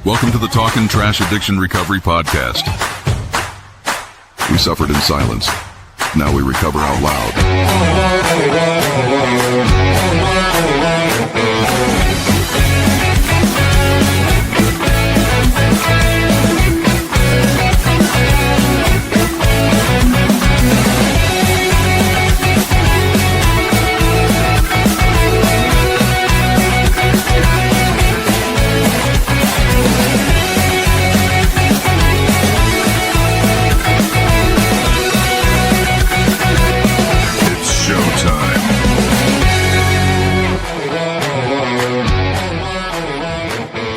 Welcome to the Talkin Trash Addiction Recovery Podcast. We suffered in silence. Now we recover out loud.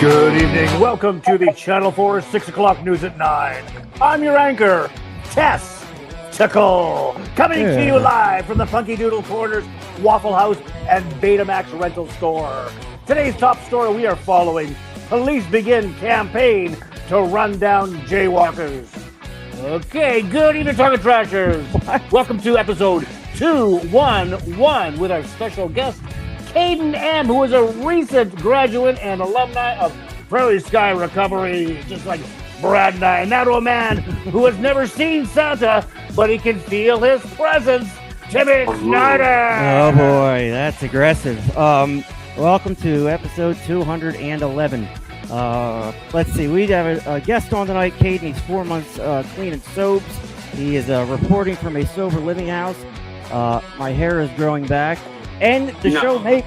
Good evening. Welcome to the Channel 4 6 o'clock news at 9. I'm your anchor, Tess Tickle, coming to you live from the Funky Doodle Corners, Waffle House, and Betamax rental store. Today's top story we are following: police begin campaign to run down jaywalkers. Okay, good evening, Talkin Trashers. Welcome to episode 211 with our special guest, Kaeden M., who is a recent graduate and alumni of Prairie Sky Recovery, just like Brad and I. And now to a man who has never seen Santa, but he can feel his presence, Timmy Snyder. Oh boy, that's aggressive. Welcome to episode 211. Let's see, we have a guest on tonight, Kaeden. He's 4 months clean and sober. He is reporting from a sober living house. My hair is growing back. And the show may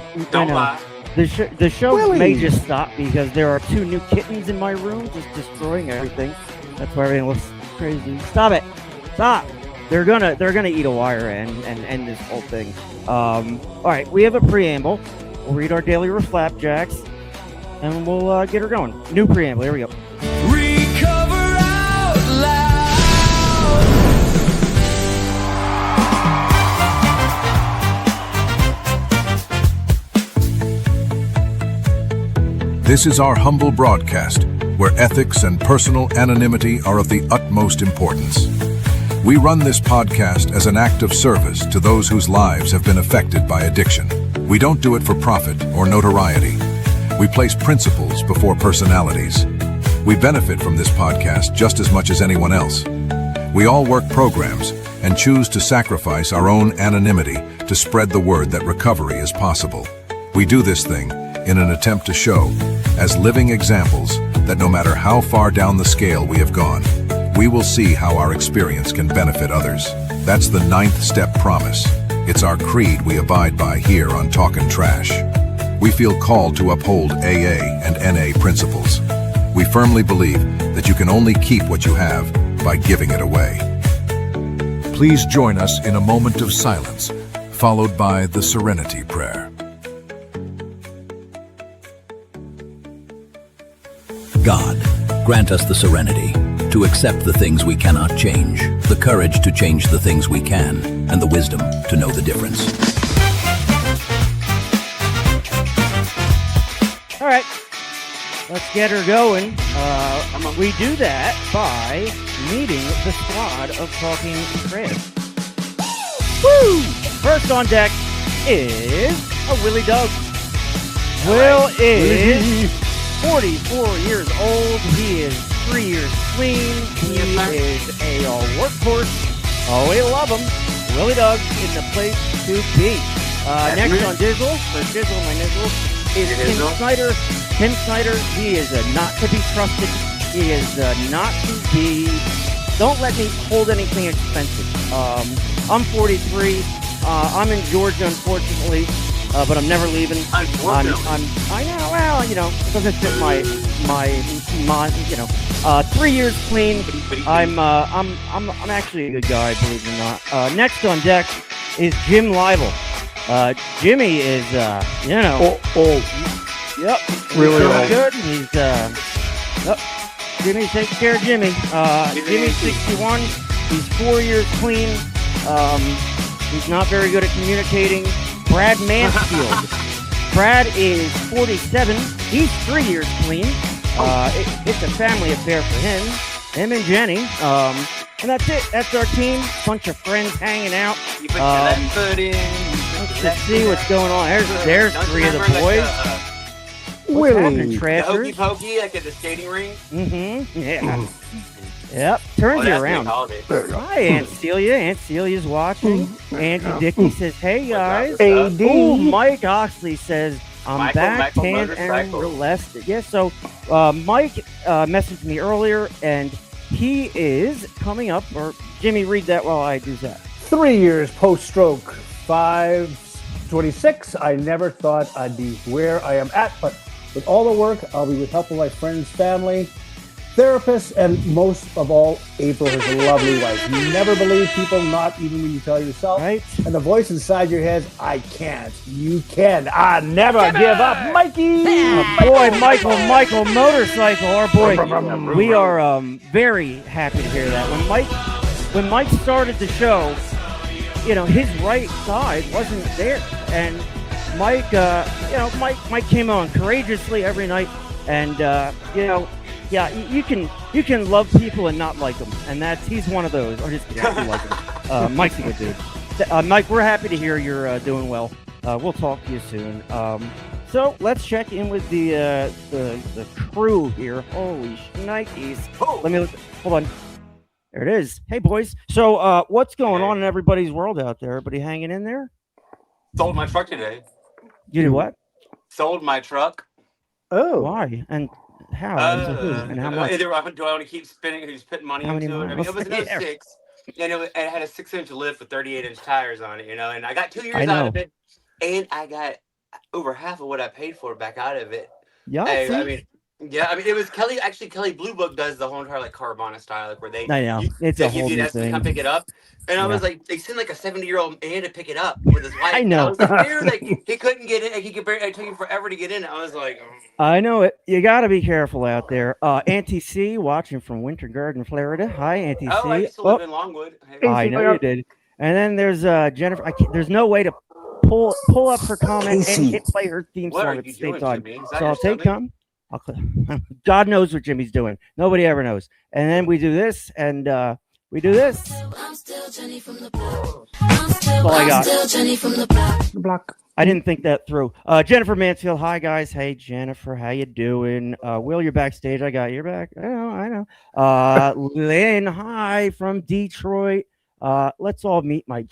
the show may just stop because there are 2 new kittens in my room just destroying everything. That's why everything looks crazy. Stop it. Stop. They're gonna eat a wire and end this whole thing. All right, we have a preamble. We'll read our daily flapjacks and we'll get her going. New preamble. Here we go. Recover out loud. This is our humble broadcast, where ethics and personal anonymity are of the utmost importance. We run this podcast as an act of service to those whose lives have been affected by addiction. We don't do it for profit or notoriety. We place principles before personalities. We benefit from this podcast just as much as anyone else. We all work programs and choose to sacrifice our own anonymity to spread the word that recovery is possible. We do this thing in an attempt to show, as living examples, that no matter how far down the scale we have gone, we will see how our experience can benefit others. That's the 9th step promise. It's our creed we abide by here on Talkin Trash. We feel called to uphold AA and NA principles. We firmly believe that you can only keep what you have by giving it away. Please join us in a moment of silence, followed by the Serenity Prayer. God, grant us the serenity to accept the things we cannot change, the courage to change the things we can, and the wisdom to know the difference. All right, let's get her going. We do that by meeting the squad of Talking Trash. Woo! First on deck is a Willie Doug. Will is 44 years old. He is 3 years clean. He is a workhorse. Oh, we love him. Willie Doug in the place to be. Next on Dizzle, for Dizzle my Nizzle, is Tim Snyder. Tim Snyder, he is not to be trusted. He is not to be... Don't let me hold anything expensive. I'm 43. I'm in Georgia, unfortunately. But I'm never leaving. I know. Well, it doesn't fit my 3 years clean. I'm actually a good guy, believe it or not. Next on deck is Jim Leibel. Jimmy is, old. Yep. Really old. Good. He's, yep. Jimmy takes care of Jimmy. Jimmy's 61. He's 4 years clean. He's not very good at communicating. Brad Mansfield. Brad is 47. He's 3 years clean. It's a family affair for him and Jenny. And that's it. That's our team. Bunch of friends hanging out. You put your left foot in. Let's see what's going on. There's 3 of the boys. What's happening, Willie. The hokey Trashers? pokey, like at the skating ring. Mm-hmm. Yeah. Yep. Turns you that's what around. they called it. There you go. Hi, Aunt Celia. Aunt Celia's watching. Andrew Dickey says, "Hey guys." AD. Oh, Mike Oxley says, "I'm Michael, back, Michael tanned and Motorcycle. molested." Yeah. So, Mike messaged me earlier, and he is coming up. Or Jimmy, read that while I do that. 3 years post-stroke, 5/26. I never thought I'd be where I am at, but with all the work, I'll be with help of my friends, family, therapists, and most of all, April, his lovely wife. You never believe people, not even when you tell yourself. Right? And the voice inside your head, I can't. You can. I never give up, Mikey. Boy, Michael Motorcycle, our boy. We are very happy to hear that. When Mike started the show, his right side wasn't there, and Mike, Mike came on courageously every night, and yeah, you can love people and not like them, and he's one of those. Or just kidding, I do like him. Mike's a good dude. Mike, we're happy to hear you're doing well. We'll talk to you soon. So let's check in with the crew here. Holy shnikes! Let me look. Hold on. There it is. Hey boys. So what's going on in everybody's world out there? Everybody hanging in there? Sold my truck today. You do what? Sold my truck. Oh. Why? And how? And to who? And how much? Do I want to keep spinning? Who's putting money How many into it? I mean, miles? it was an Yeah. 06, and it had a 6-inch lift with 38-inch tires on it. And I got 2 years I out know. of it, and I got over half of what I paid for back out of it. Yeah. Hey, see? I mean, it was Kelly. Actually, Kelly Blue Book does the whole entire like Carvana style, like where they I know. It's they a give whole you new an estimate to come thing. pick it up. And I was like, they sent like a 70-year-old man to pick it up with his wife. I And know. I was like, dude, like he couldn't get in. Like, it took him forever to get in. I was like, I know it. You got to be careful out there. Auntie C watching from Winter Garden, Florida. Hi, Auntie oh, I C. used to live in Longwood. Hey. I know you did. And then there's Jennifer. There's no way to pull up her comment and hit play her theme What song are at the you same doing, time. Jimmy? Is that So your I'll take stomach? God knows what Jimmy's doing. Nobody ever knows. And then we do this, and we do this. I'm still Jenny from the block. I'm all I got. still Jenny from the block. Block. I didn't think that through. Jennifer Mansfield. Hi, guys. Hey, Jennifer. How you doing? Will, you're backstage. I got your back. I know. Lynn. Hi, from Detroit. Let's all meet my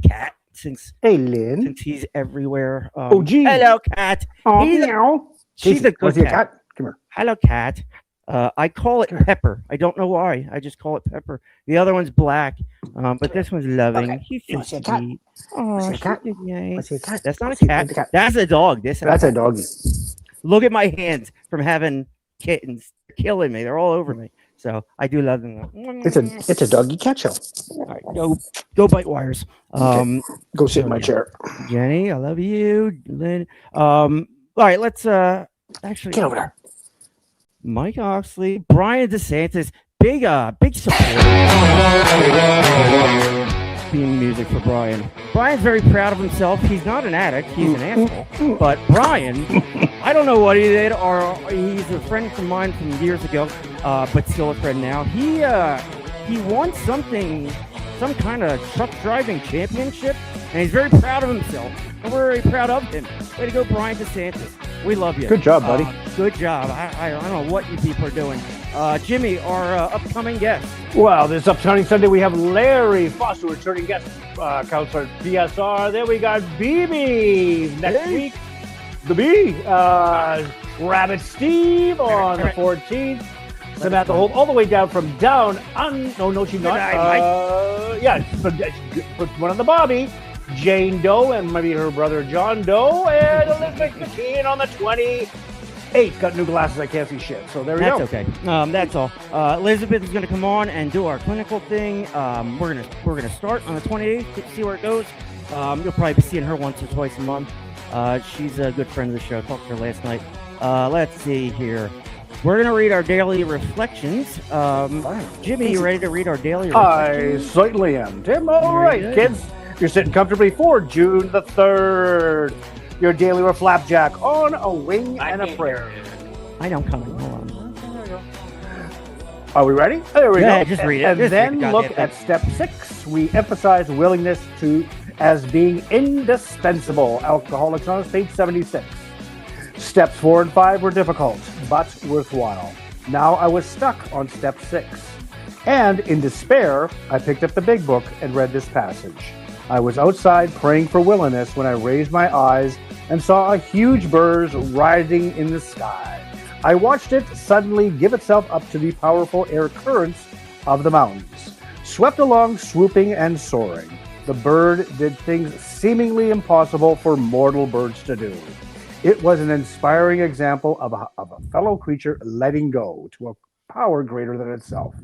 cat since Hey, Lynn. he's everywhere. Oh, gee. Hello, cat. Oh, He's a- meow. She's a good Was he a cat. cat? Come here. Hello, cat. I call it Pepper. I don't know why. I just call it Pepper. The other one's black, but this one's loving. Okay. He's You so wanna see a cat? sweet. Oh, see a cat? she's nice. Wanna see a cat? That's not a See cat. the cat. That's a dog. That's a doggy. Look at my hands from having kittens. They're killing me. They're all over me. So I do love them. It's a doggy cat show. All right, go bite wires. Go sit in my chair. Jenny, I love you. Lynn. All right, let's actually Get over there. Mike Oxley, Brian DeSantis, big support. Theme music for Brian. Brian's very proud of himself. He's not an addict. He's an asshole. But Brian, I don't know what he did, or he's a friend of mine from years ago, but still a friend now. He won some kind of truck driving championship, and he's very proud of himself. And we're very proud of him. Way to go, Brian DeSantis. We love you. Good job, buddy. Good job. I don't know what you people are doing. Jimmy, our upcoming guest. Well, this upcoming Sunday, we have Larry Foster, returning guest counselor at PSR. Then we got BB next week. The B. Rabbit Steve on the 14th. Samantha Holt, all the way down from down. No, she's not. Yeah, put one on the Bobby. Jane Doe and maybe her brother John Doe, and Elizabeth McKeon on the 28th. Got new glasses, I can't see shit. So there we go. That's okay. That's all. Elizabeth is going to come on and do our clinical thing. We're gonna start on the 28th to see where it goes. You'll probably be seeing her once or twice a month. She's a good friend of the show. Talked to her last night. Let's see here. We're going to read our daily reflections. Jimmy, you ready to read our daily reflections? I certainly am, Tim. All right, kids. You're sitting comfortably for June the 3rd. Your daily reflapjack on a wing and a prayer. I know I'm coming. Hold on. Are we ready? There we Yeah, go. just read it. And Just then read it. look Goddamn at step 6. We emphasize willingness as being indispensable. Alcoholics Anonymous, page 76. Steps 4 and 5 were difficult, but worthwhile. Now I was stuck on step 6. And in despair, I picked up the big book and read this passage. I was outside praying for willingness when I raised my eyes and saw a huge bird riding in the sky. I watched it suddenly give itself up to the powerful air currents of the mountains. Swept along, swooping and soaring. The bird did things seemingly impossible for mortal birds to do. It was an inspiring example of a fellow creature letting go to a power greater than itself.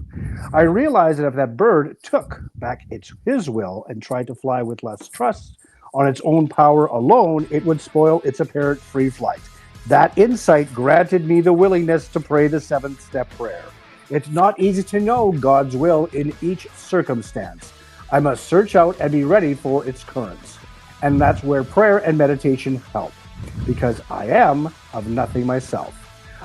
I realized that if that bird took back his will and tried to fly with less trust on its own power alone, it would spoil its apparent free flight. That insight granted me the willingness to pray the 7th step prayer. It's not easy to know God's will in each circumstance. I must search out and be ready for its currents. And that's where prayer and meditation help, because I am of nothing myself.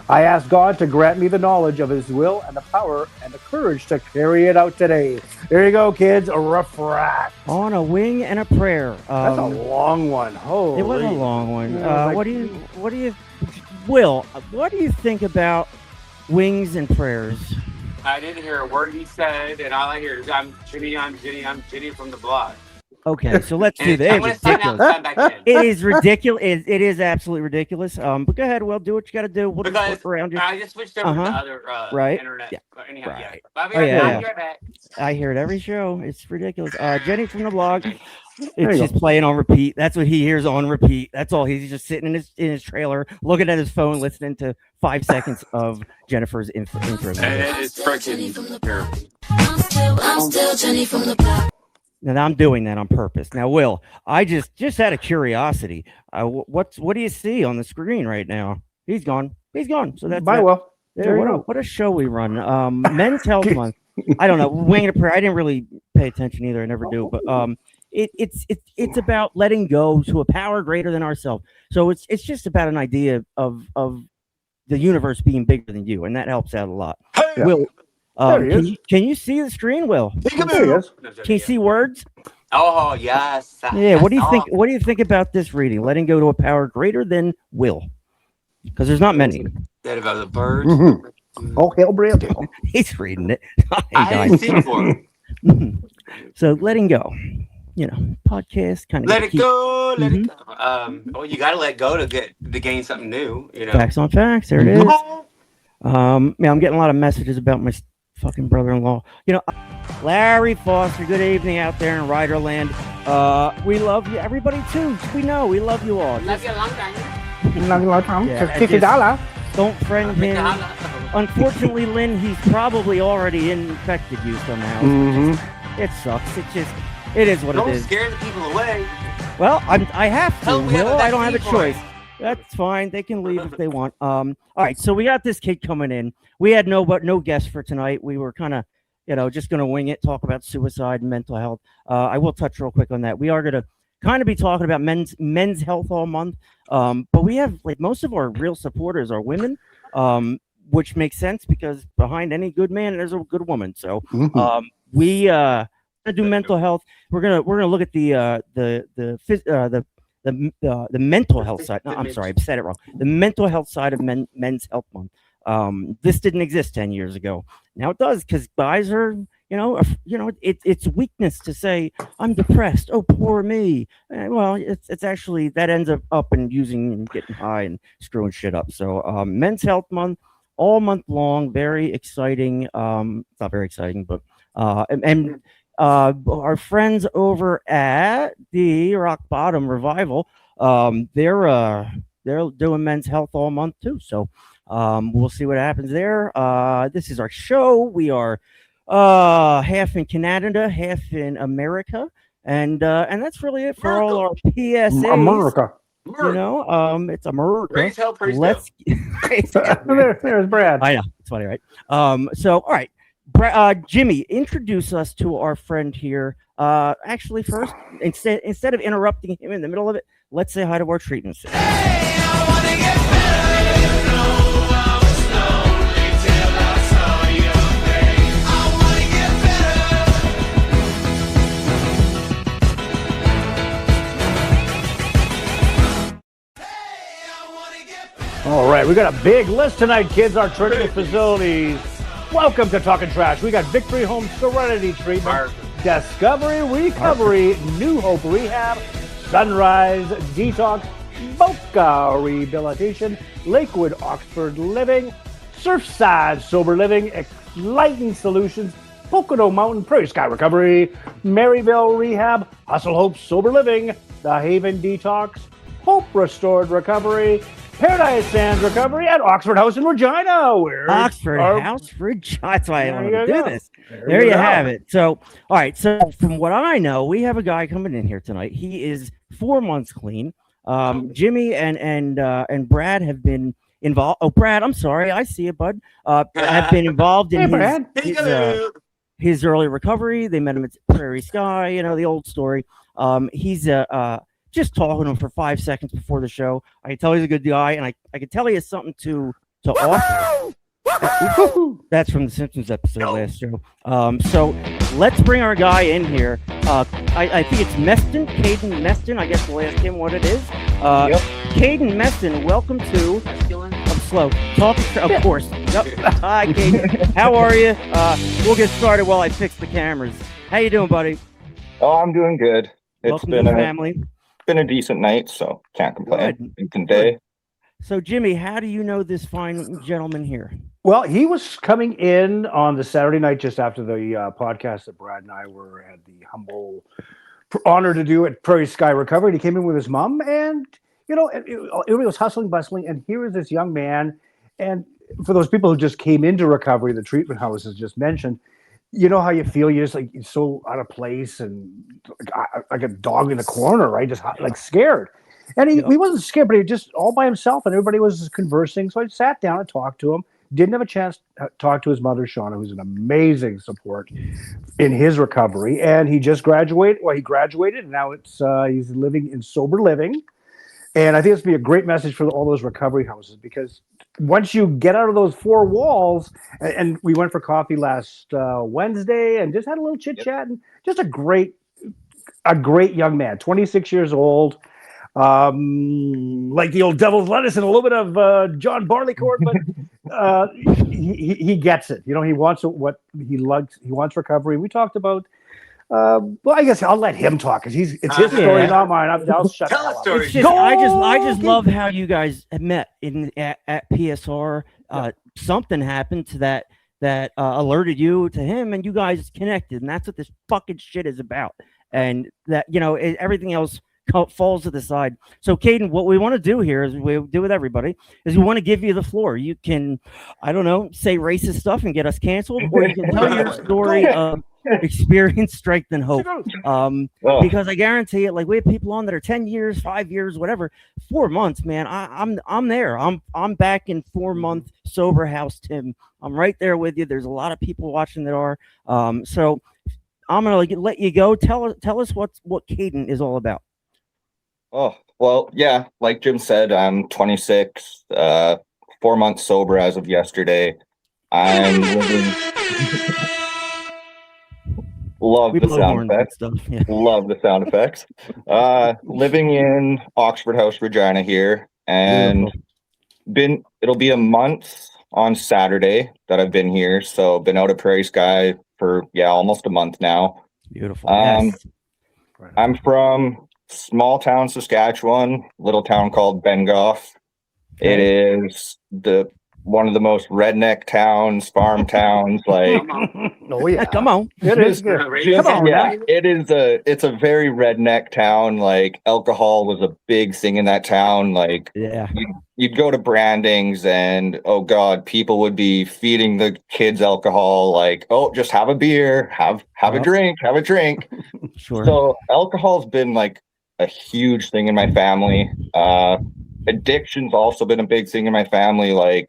I ask God to grant me the knowledge of his will and the power and the courage to carry it out today. There you go, kids. A rough rat. On a wing and a prayer. That's a long one. Holy. It was a long one. Yeah, what do you, Will, what do you think about wings and prayers? I didn't hear a word he said, and all I hear is, I'm Jenny from the block. Okay, so let's do And that. I'm going to sign out and sign back in. It is ridiculous. It is absolutely ridiculous. But go ahead, Will. Do what you got to do. We'll just Because flip around you. I just switched over to the other Right. internet. Yeah. But anyhow, Right. yeah. I'll be Oh, right yeah. back. I'll be right back. I hear it every show. It's ridiculous. Jenny from the blog. There It's you just playing on repeat. That's what he hears on repeat. That's all. He's just sitting in his trailer, looking at his phone, listening to 5 seconds of Jennifer's intro. And it's freaking terrible. I'm still Jenny from the block. And I'm doing that on purpose. Now, Will, I just out of curiosity, what do you see on the screen right now? He's gone. So that's Bye, that. Will. Yeah, There you go. what a show we run. Men's Health Month. I don't know. Wing and prayer. I didn't really pay attention either. I never do. But it's about letting go to a power greater than ourselves. So it's just about an idea of the universe being bigger than you, and that helps out a lot. Yeah. Will, There he is. can you see the screen, Will? There he is. Can you see words? Oh, yes. Yeah. What do you Yes. think? What do you think about this reading? Letting go to a power greater than will, because there's not many. That about the birds. Oh, hell, Brad. He's reading it. I hadn't seen it before. So letting go, podcast kind of Let it go, let it go. Well, you got to let go to gain something new. Facts on facts. There it is. I'm getting a lot of messages about my fucking brother-in-law. Larry Foster. Good evening out there in Riderland. We love you, everybody too. We know we love you all. Love you a long time. Yeah, don't friend him. Unfortunately, Lynn, he's probably already infected you somehow. It sucks. It is what Don't it is. scare the people away. Well, I have to. Tell them we have a Will, I don't have a vaccine for choice. That's fine. They can leave if they want. All right. So we got this kid coming in. We had no guest for tonight. We were kind of, just going to wing it, talk about suicide and mental health. I will touch real quick on that. We are going to kind of be talking about men's health all month. But we have most of our real supporters are women, which makes sense because behind any good man there's a good woman. So we gonna do mental health. We're gonna look at the mental health side. No, I'm sorry, I said it wrong. The mental health side of Men's Health Month. This didn't exist 10 years ago. Now it does, because guys are, it's weakness to say I'm depressed. Oh, poor me. Well, it's actually that ends up in using and getting high and screwing shit up. So Men's Health Month, all month long, very exciting. It's not very exciting, but our friends over at the Rock Bottom Revival, they're doing Men's Health all month too. So we'll see what happens there. This is our show. We are half in Canada, half in America, and that's really it for all our PSAs. America. It's America. Praise hell, praise Let's. There's Brad. I know it's funny, right? So all right, Jimmy, introduce us to our friend here. Actually, first, instead of interrupting him in the middle of it, let's say hi to our treatment center. Hey, I wanna get better. You know I was lonely till I saw your face. I wanna get better. Hey, I wanna get better. right, we got a big list tonight, kids. Our treatment facilities. Welcome to Talkin' Trash. We got Victory Home Serenity Treatment, Discovery Recovery, New Hope Rehab, Sunrise Detox, Boca Rehabilitation, Lakewood Oxford Living, Surfside Sober Living, Enlightened Solutions, Pocono Mountain Prairie Sky Recovery, Maryville Rehab, Hustle Hope Sober Living, The Haven Detox, Hope Restored Recovery, Paradise Sands Recovery, and Oxford House in Regina. Where Oxford House, Regina. That's why I There wanted you to do go. this. There There you you go. have it. So, all right. So, from what I know, we have a guy coming in here tonight. He is 4 months clean. Jimmy and Brad have been involved. Oh, Brad, I'm sorry. I see you, bud. Have been involved in Hey, Brad. his early recovery. They met him at Prairie Sky. You know the old story. He's just talking to him for 5 seconds before the show. I can tell he's a good guy, and I can tell he has something to offer. That's from the Simpsons episode last show. So let's bring our guy in here. I think it's Meston, Kaeden Meston. I guess we'll ask him what it is. Kaeden Meston, welcome to. I'm slow. Talk, of course. Yep. Hi, Kaeden. How are you? We'll get started while I fix the cameras. How you doing, buddy? Oh, I'm doing good. Welcome to the family. Been a decent night, so can't complain. Good. Decent day. So, Jimmy, how do you know this fine gentleman here? Well, he was coming in on the Saturday night just after the podcast that Brad and I had the humble honor to do at Prairie Sky Recovery. And he came in with his mom, and everybody was hustling, bustling, and here is this young man. And for those people who just came into recovery, the treatment houses just mentioned, you know how you feel? You're just like you're so out of place and like a dog in the corner, right? Just like scared. And he wasn't scared, but he was just all by himself, and everybody was conversing. So I sat down and talked to him. Didn't have a chance to talk to his mother, Shauna, who's an amazing support in his recovery. And he just graduated. Well, he graduated, and now he's living in sober living. And I think it's going to be a great message for all those recovery houses, because once you get out of those four walls, and we went for coffee last Wednesday and just had a little chit chat, and just a great young man, 26 years old. Like the old devil's lettuce and a little bit of John Barleycorn, but he gets it. You know, he wants what he likes. He wants recovery. We talked about. Well, I guess I'll let him talk because it's his story, not mine. I'll shut Tell the a hell story. up. Just, I just love how you guys met at PSR. Something happened to that alerted you to him, and you guys connected, and that's what this fucking shit is about. And that everything else falls to the side. So, Kaeden, what we want to do here is we do with everybody is we want to give you the floor. You can, I don't know, say racist stuff and get us canceled, or you can tell your story of experience, strength, and hope. Because I guarantee it, like we have people on that are 10 years, 5 years, whatever, 4 months, man. I'm there. I'm back in 4 month sober house, Tim. I'm right there with you. There's a lot of people watching that are. So I'm gonna let you go. Tell us what Kaeden is all about. Oh, well, yeah, like Jim said, I'm 26, 4 months sober as of yesterday. I'm living. Love We the blow sound horns and effects. stuff. Yeah. Love the sound effects. Living in Oxford House, Regina here, and it'll be a month on Saturday that I've been here. So been out at Prairie Sky for almost a month now. Beautiful. Yes. I'm from small town Saskatchewan, little town called Bengoff. It is one of the most redneck towns, farm towns. Like, Oh yeah, Come on. it is good. Come on, yeah, now. it's a very redneck town. Like, alcohol was a big thing in that town. Like, Yeah. you'd go to brandings, and oh god, people would be feeding the kids alcohol. Like, oh, just have a beer, have a drink, have a drink. Sure. So alcohol's been like a huge thing in my family. Addiction's also been a big thing in my family. Like,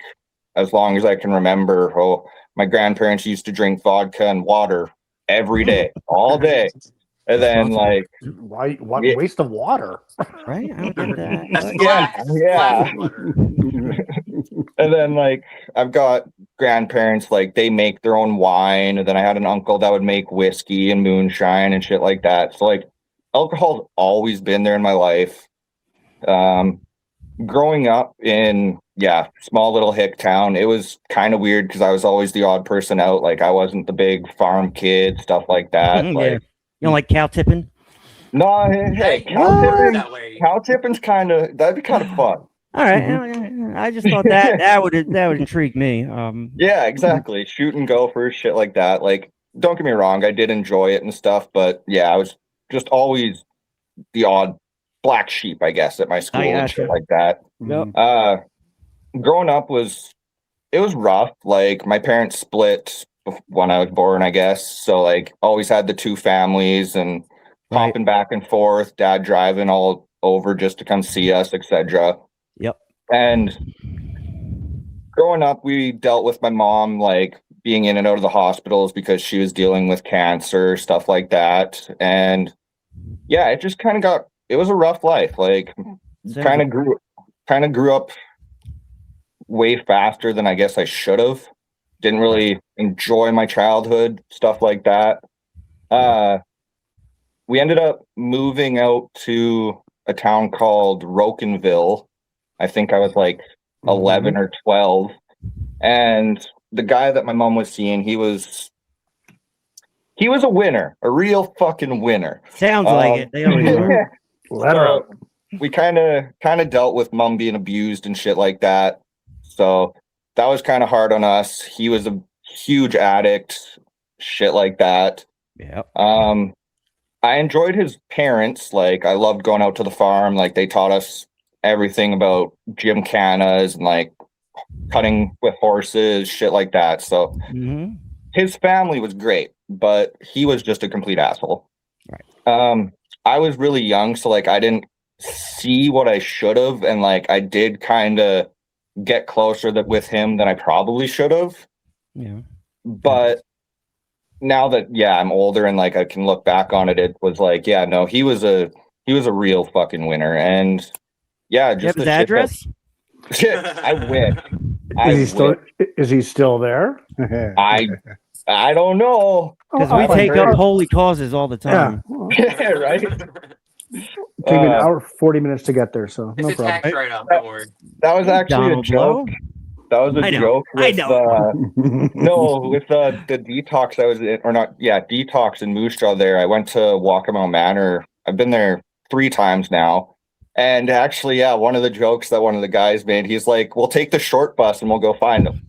as long as I can remember, my grandparents used to drink vodka and water every day, all day. And then, like, Why waste of water? Right? I don't get that. yeah. And then, like, I've got grandparents, like, they make their own wine. And then I had an uncle that would make whiskey and moonshine and shit like that. So, like, alcohol's always been there in my life. Growing up in yeah, small little hick town. It was kind of weird because I was always the odd person out. Like I wasn't the big farm kid, stuff like that. Yeah. Like You don't like cow tipping? no, hey, That way. cow tipping's that'd be kind of fun. All right. I just thought that would intrigue me. Yeah, exactly. Shoot and go for shit like that. Like, don't get me wrong, I did enjoy it and stuff, but yeah, I was just always the odd black sheep, I guess, at my school and shit like that. Yep. Growing up was rough. Like my parents split when I was born, I guess. So like always had the two families and hopping back and forth, dad driving all over just to come see us, etc. Yep. And growing up, we dealt with my mom like being in and out of the hospitals because she was dealing with cancer, stuff like that. And yeah, it just it was a rough life. Like kind of grew up way faster than I guess I should have. Didn't really enjoy my childhood, stuff like that. We ended up moving out to a town called Rokenville. I think I was like 11 or 12. And the guy that my mom was seeing, he was a winner, a real fucking winner. Sounds like it. They always are. So we kind of dealt with mom being abused and shit like that. So that was kind of hard on us. He was a huge addict, shit like that. Yeah. I enjoyed his parents. Like I loved going out to the farm. Like they taught us everything about gymkhanas and like cutting with horses, shit like that. So his family was great, but he was just a complete asshole. Right. I was really young, so like I didn't see what I should have, and like I did kind of get closer with him than I probably should have. Yeah. But now that I'm older and like I can look back on it, it was like, yeah, no, he was a real fucking winner. And yeah, just his address. I wish. Is he still there? I don't know, because we take up holy causes all the time. Yeah, right. Take me an hour 40 minutes to get there, so no It's a problem. tax write-off. Don't worry. That was actually Donald a joke. That was a joke. I know. With the detox I was in, or not, detox in Moose Jaw there. I went to Walkamow Manor. I've been there 3 times now. And actually, one of the jokes that one of the guys made, he's like, we'll take the short bus and we'll go find them.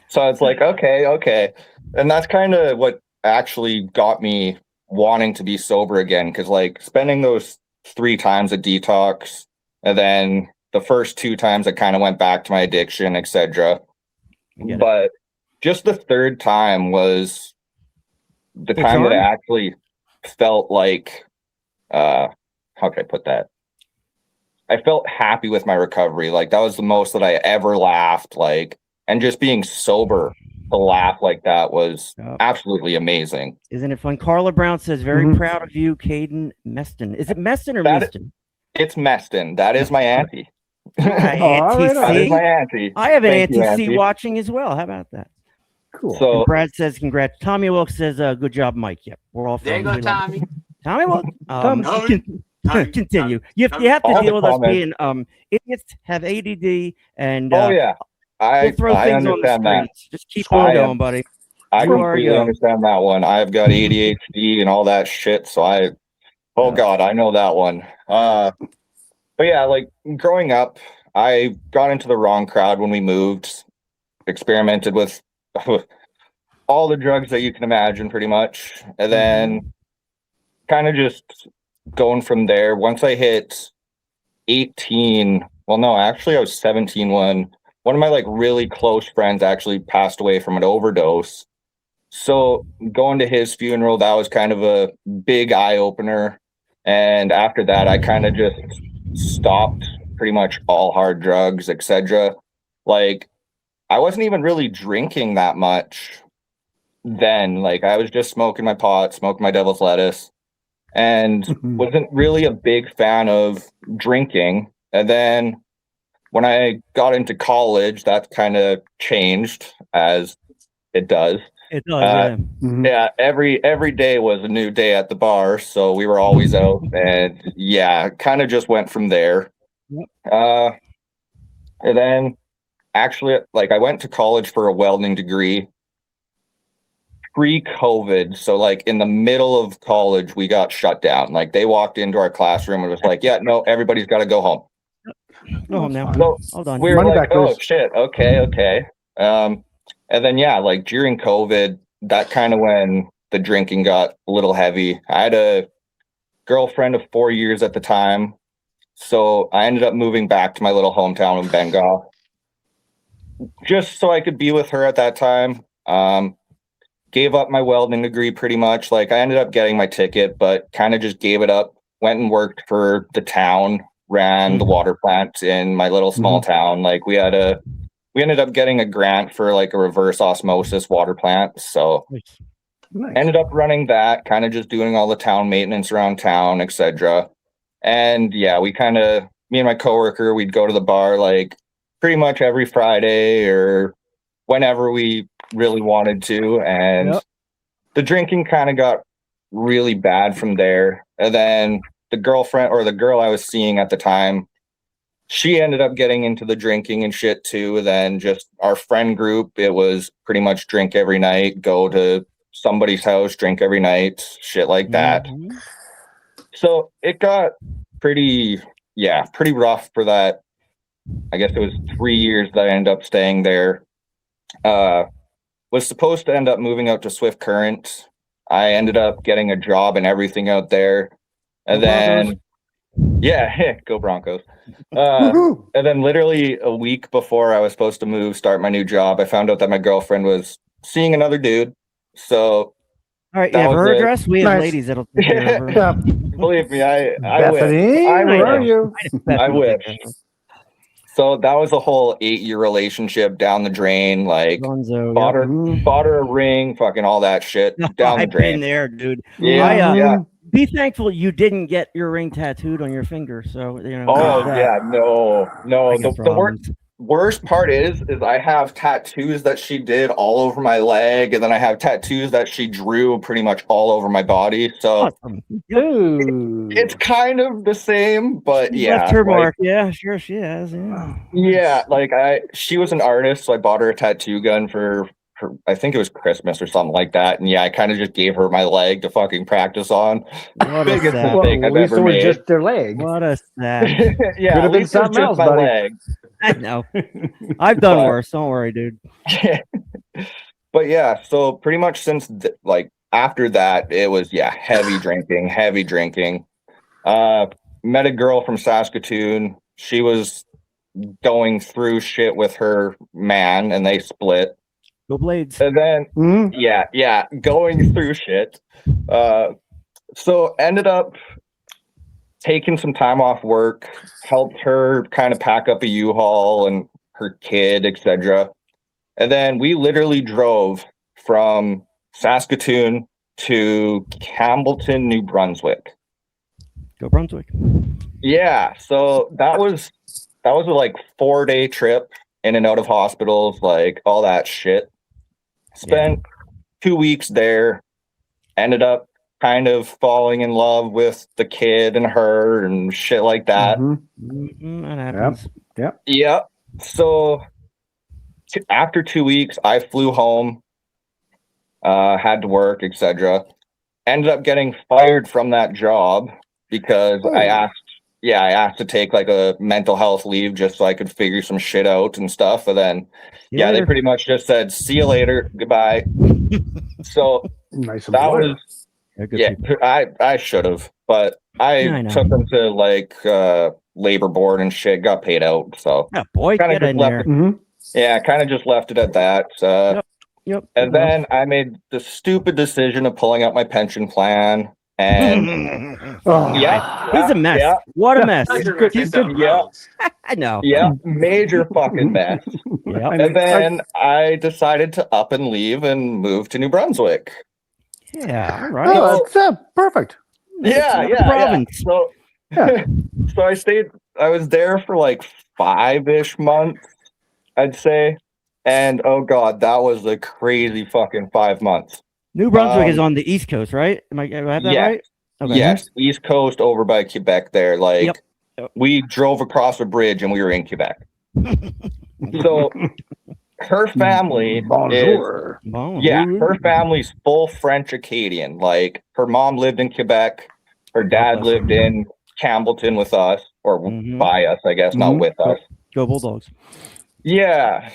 So it's like, okay. And that's kind of what actually got me wanting to be sober again. Cause like spending those 3 times at detox and then the first 2 times I kind of went back to my addiction, etc. But just the 3rd time was the time that I actually felt like, how can I put that? I felt happy with my recovery. Like that was the most that I ever laughed. Like, and just being sober to laugh like that was absolutely amazing. Isn't it fun? Carla Brown says, very proud of you, Kaeden Meston. Is it Meston or Meston? It's Meston. That is my auntie. That is my auntie. I have an auntie watching as well. How about that? Cool. So and Brad says, congrats. Tommy Wilkes says, good job, Mike. Yep. We're all There you go, Tommy. Tommy Wilkes. Continue. You have to all deal the with us comments. being idiots, have ADD, and I we'll throw things on the understand that. screens. Just keep on going, buddy. I completely understand that one. I've got ADHD and all that shit, so God, I know that one. But yeah, like growing up, I got into the wrong crowd when we moved, experimented with all the drugs that you can imagine pretty much. And then kind of just going from there. Once I hit 18, well, no, actually I was 17 when one of my like really close friends actually passed away from an overdose. So going to his funeral, that was kind of a big eye opener. And after that, I kind of just stopped pretty much all hard drugs, etc. Like I wasn't even really drinking that much then. Like I was just smoking my pot, smoking my devil's lettuce, and wasn't really a big fan of drinking. And then when I got into college, that kind of changed, as it does. It does, yeah. Every day was a new day at the bar, so we were always out, and kind of just went from there. And then actually, like, I went to college for a welding degree pre-COVID. So like in the middle of college, we got shut down. Like they walked into our classroom and was like, yeah, no, everybody's got to go home. Go home now. So Hold on. we were Money like, back, oh Bruce. shit, okay. And then yeah, like during COVID, that kind of when the drinking got a little heavy. I had a girlfriend of 4 years at the time, so I ended up moving back to my little hometown in Bengal, just so I could be with her at that time. Gave up my welding degree pretty much. Like I ended up getting my ticket, but kind of just gave it up. Went and worked for the town, ran the water plant in my little small town. Like we ended up getting a grant for like a reverse osmosis water plant. So Nice. ended up running that, kind of just doing all the town maintenance around town, etc. And yeah, me and my coworker, we'd go to the bar like pretty much every Friday or whenever we really wanted to. And the drinking kind of got really bad from there. And then the girlfriend or the girl I was seeing at the time, she ended up getting into the drinking and shit too. Then just our friend group, it was pretty much drink every night, go to somebody's house, drink every night, shit like that. So it got pretty rough for that. I guess it was 3 years that I ended up staying there. Was supposed to end up moving out to Swift Current. I ended up getting a job and everything out there. And then, go Broncos. And then literally a week before I was supposed to start my new job, I found out that my girlfriend was seeing another dude. So All right, you have her address? We have ladies that'll take care of her. Yeah. believe me, I Bethany, wish. where are you? I wish. So that was a whole 8-year relationship down the drain. Like Gonzo, bought her a ring, fucking all that shit down the I've drain. been there, dude. Yeah, Be thankful you didn't get your ring tattooed on your finger. So you know. Oh yeah, no. I got The worst part is I have tattoos that she did all over my leg, and then I have tattoos that she drew pretty much all over my body. So it's kind of the same, but yeah. Left her mark. Yeah, sure she has. Yeah. Yeah, like she was an artist, so I bought her a tattoo gun for I think it was Christmas or something like that. And yeah, I kind of just gave her my leg to fucking practice on. Biggest mistake I've ever made. Just their leg. What a sad. Yeah, could have been something else, buddy. Leg. I know. I've done worse. Don't worry, dude. But yeah, so pretty much since like after that, it was heavy drinking. Met a girl from Saskatoon. She was going through shit with her man, and they split. Go Blades. And then going through shit. So ended up taking some time off work, helped her kind of pack up a U-Haul and her kid, etc. And then we literally drove from Saskatoon to Campbellton, New Brunswick. Go Brunswick. Yeah, so that was a like 4-day trip in and out of hospitals, like all that shit. Spent 2 weeks there, ended up kind of falling in love with the kid and her and shit like that. That happens. Yep. So after 2 weeks, I flew home, had to work, etc. Ended up getting fired from that job because I asked to take like a mental health leave just so I could figure some shit out and stuff. And then, they pretty much just said, "See you later, goodbye." So nice. That was, I should have, but I took them to like labor board and shit, got paid out. So kind of just left it. Kind of just left it at that. Yep. And then I made the stupid decision of pulling out my pension plan. And he's a mess. Yeah. What a mess. I know. Yeah, major fucking mess. And then I decided to up and leave and move to New Brunswick. Yeah, all right. Oh, that's perfect. Province. So I was there for like 5-ish months, I'd say. And oh god, that was a crazy fucking 5 months. New Brunswick is on the East Coast, right? Am I have that right? Okay. Yes, East Coast over by Quebec there. Like we drove across a bridge and we were in Quebec. So her family Bonjour. her family's full French Acadian. Like her mom lived in Quebec, her dad bless lived in Campbellton with us, or Mhm. by us, I guess, not with us. Go Bulldogs. Yeah.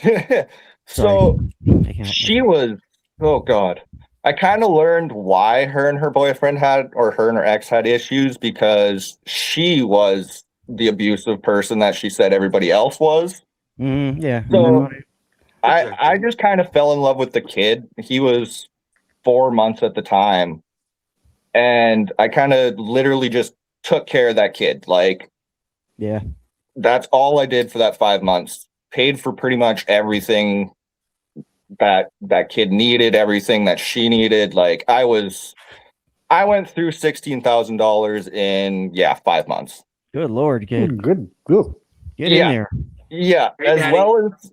So I can't she was, oh God. I kind of learned why her and her boyfriend had, or her and her ex had issues, because she was the abusive person that she said everybody else was. Yeah. So I just kind of fell in love with the kid. He was 4 months at the time. And I kind of literally just took care of that kid. Like, Yeah. that's all I did for that 5 months. Paid for pretty much everything that kid needed, everything that she needed. Like I went through $16,000 in 5 months. Good Lord, kid. Good. Get in there. Yeah, Hey, Daddy.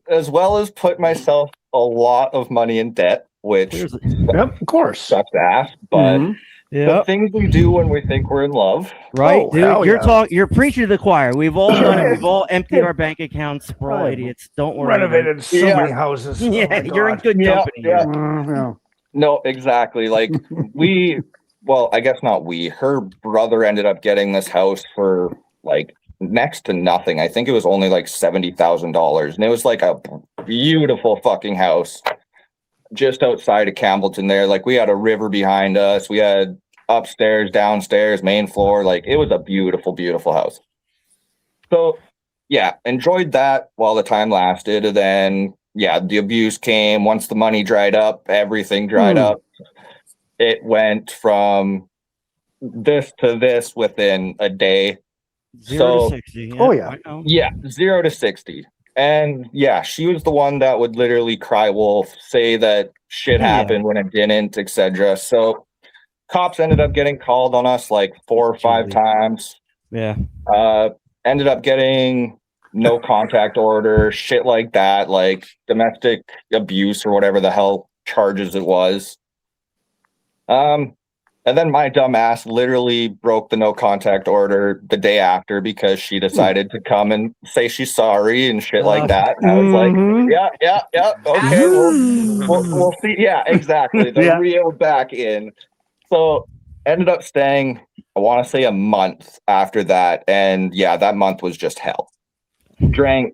as well as put myself a lot of money in debt, which Yep, of course. sucks ass, but Mhm. the things we do when we think we're in love. Right, Oh, dude. hell You're yeah. You're preaching to the choir. We've all done it. We've all emptied our bank accounts. We're all I've idiots. Don't worry. Renovated so Yeah. many houses. Oh Yeah, my you're in God. good Yeah, company. yeah. here. Yeah. No, exactly. Like well, I guess not we. Her brother ended up getting this house for like next to nothing. I think it was only like $70,000, and it was like a beautiful fucking house just outside of Campbellton. There, like we had a river behind us. We had upstairs, downstairs, main floor. Like it was a beautiful, beautiful house. So yeah, enjoyed that while the time lasted, and then the abuse came. Once the money dried up, everything dried up. It went from this to this within a day. 0 to 60. Oh, yeah. I know. Yeah, 0 to 60. And she was the one that would literally cry wolf, say that shit happened when it didn't, etc. So cops ended up getting called on us like 4 or 5 times. Yeah. Ended up getting no contact order, shit like that, like domestic abuse or whatever the hell charges it was. And then my dumb ass literally broke the no contact order the day after because she decided to come and say she's sorry and shit like that. And I was like, yeah, okay, we'll see. Yeah, exactly. The reel back in. So ended up staying, I want to say a month after that. And that month was just hell. Drank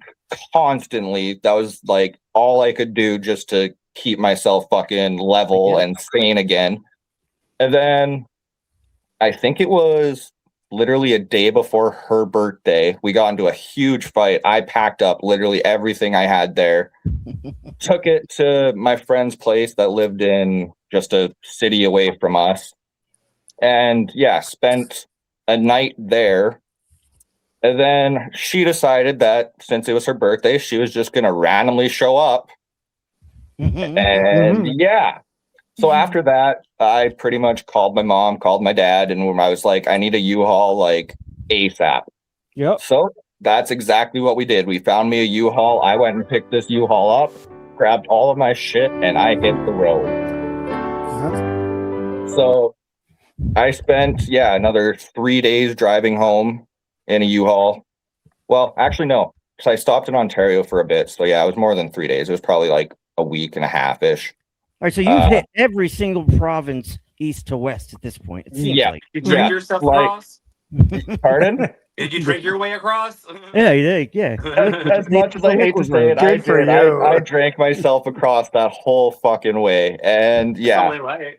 constantly. That was like all I could do just to keep myself fucking level and sane again. And then I think it was literally a day before her birthday, we got into a huge fight. I packed up literally everything I had there, took it to my friend's place that lived in just a city away from us. And spent a night there. And then she decided that since it was her birthday, she was just going to randomly show up. And so after that, I pretty much called my mom, called my dad, and I was like, I need a U-Haul like ASAP. Yep. So that's exactly what we did. We found me a U-Haul. I went and picked this U-Haul up, grabbed all of my shit, and I hit the road. So I spent, another 3 days driving home in a U-Haul. Well, actually, no, because I stopped in Ontario for a bit. So it was more than 3 days. It was probably like a week and a half-ish. All right, so you've hit every single province east to west at this point. It seems like. You drink yourself across? Pardon? Did you drink your way across? Yeah, you did. Yeah. As much as I hate to say it, I drank myself across that whole fucking way. And Only way.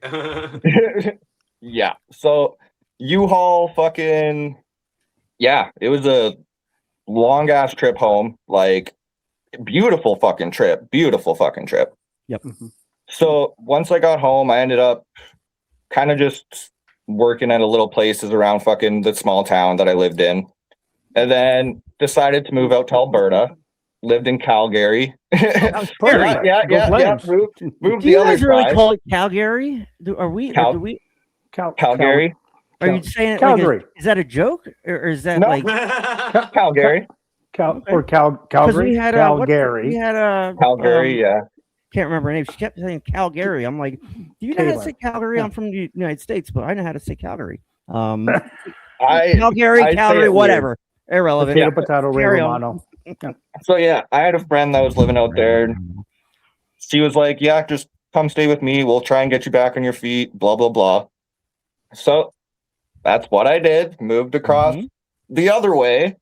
So U-Haul fucking, it was a long ass trip home. Like, beautiful fucking trip. Yep. So once I got home, I ended up kind of just working at a little places around fucking the small town that I lived in. And then decided to move out to Alberta. Lived in Calgary. Moved Do the you other guys really side. call it Calgary? Are we? Do we? Calgary. Are you saying it Calgary? Like is that a joke, or is that No. like Calgary. Calgary. We had Calgary. We had Calgary, can't remember her name. She kept saying Calgary. I'm like, do you know how to say Calgary? I'm from the United States, but I know how to say Calgary. I Calgary, say it whatever. Irrelevant. Potato, Carry Romano. So yeah, I had a friend that was living out there. And she was like, "Yeah, just come stay with me. We'll try and get you back on your feet." Blah blah blah. So that's what I did. Moved across the other way,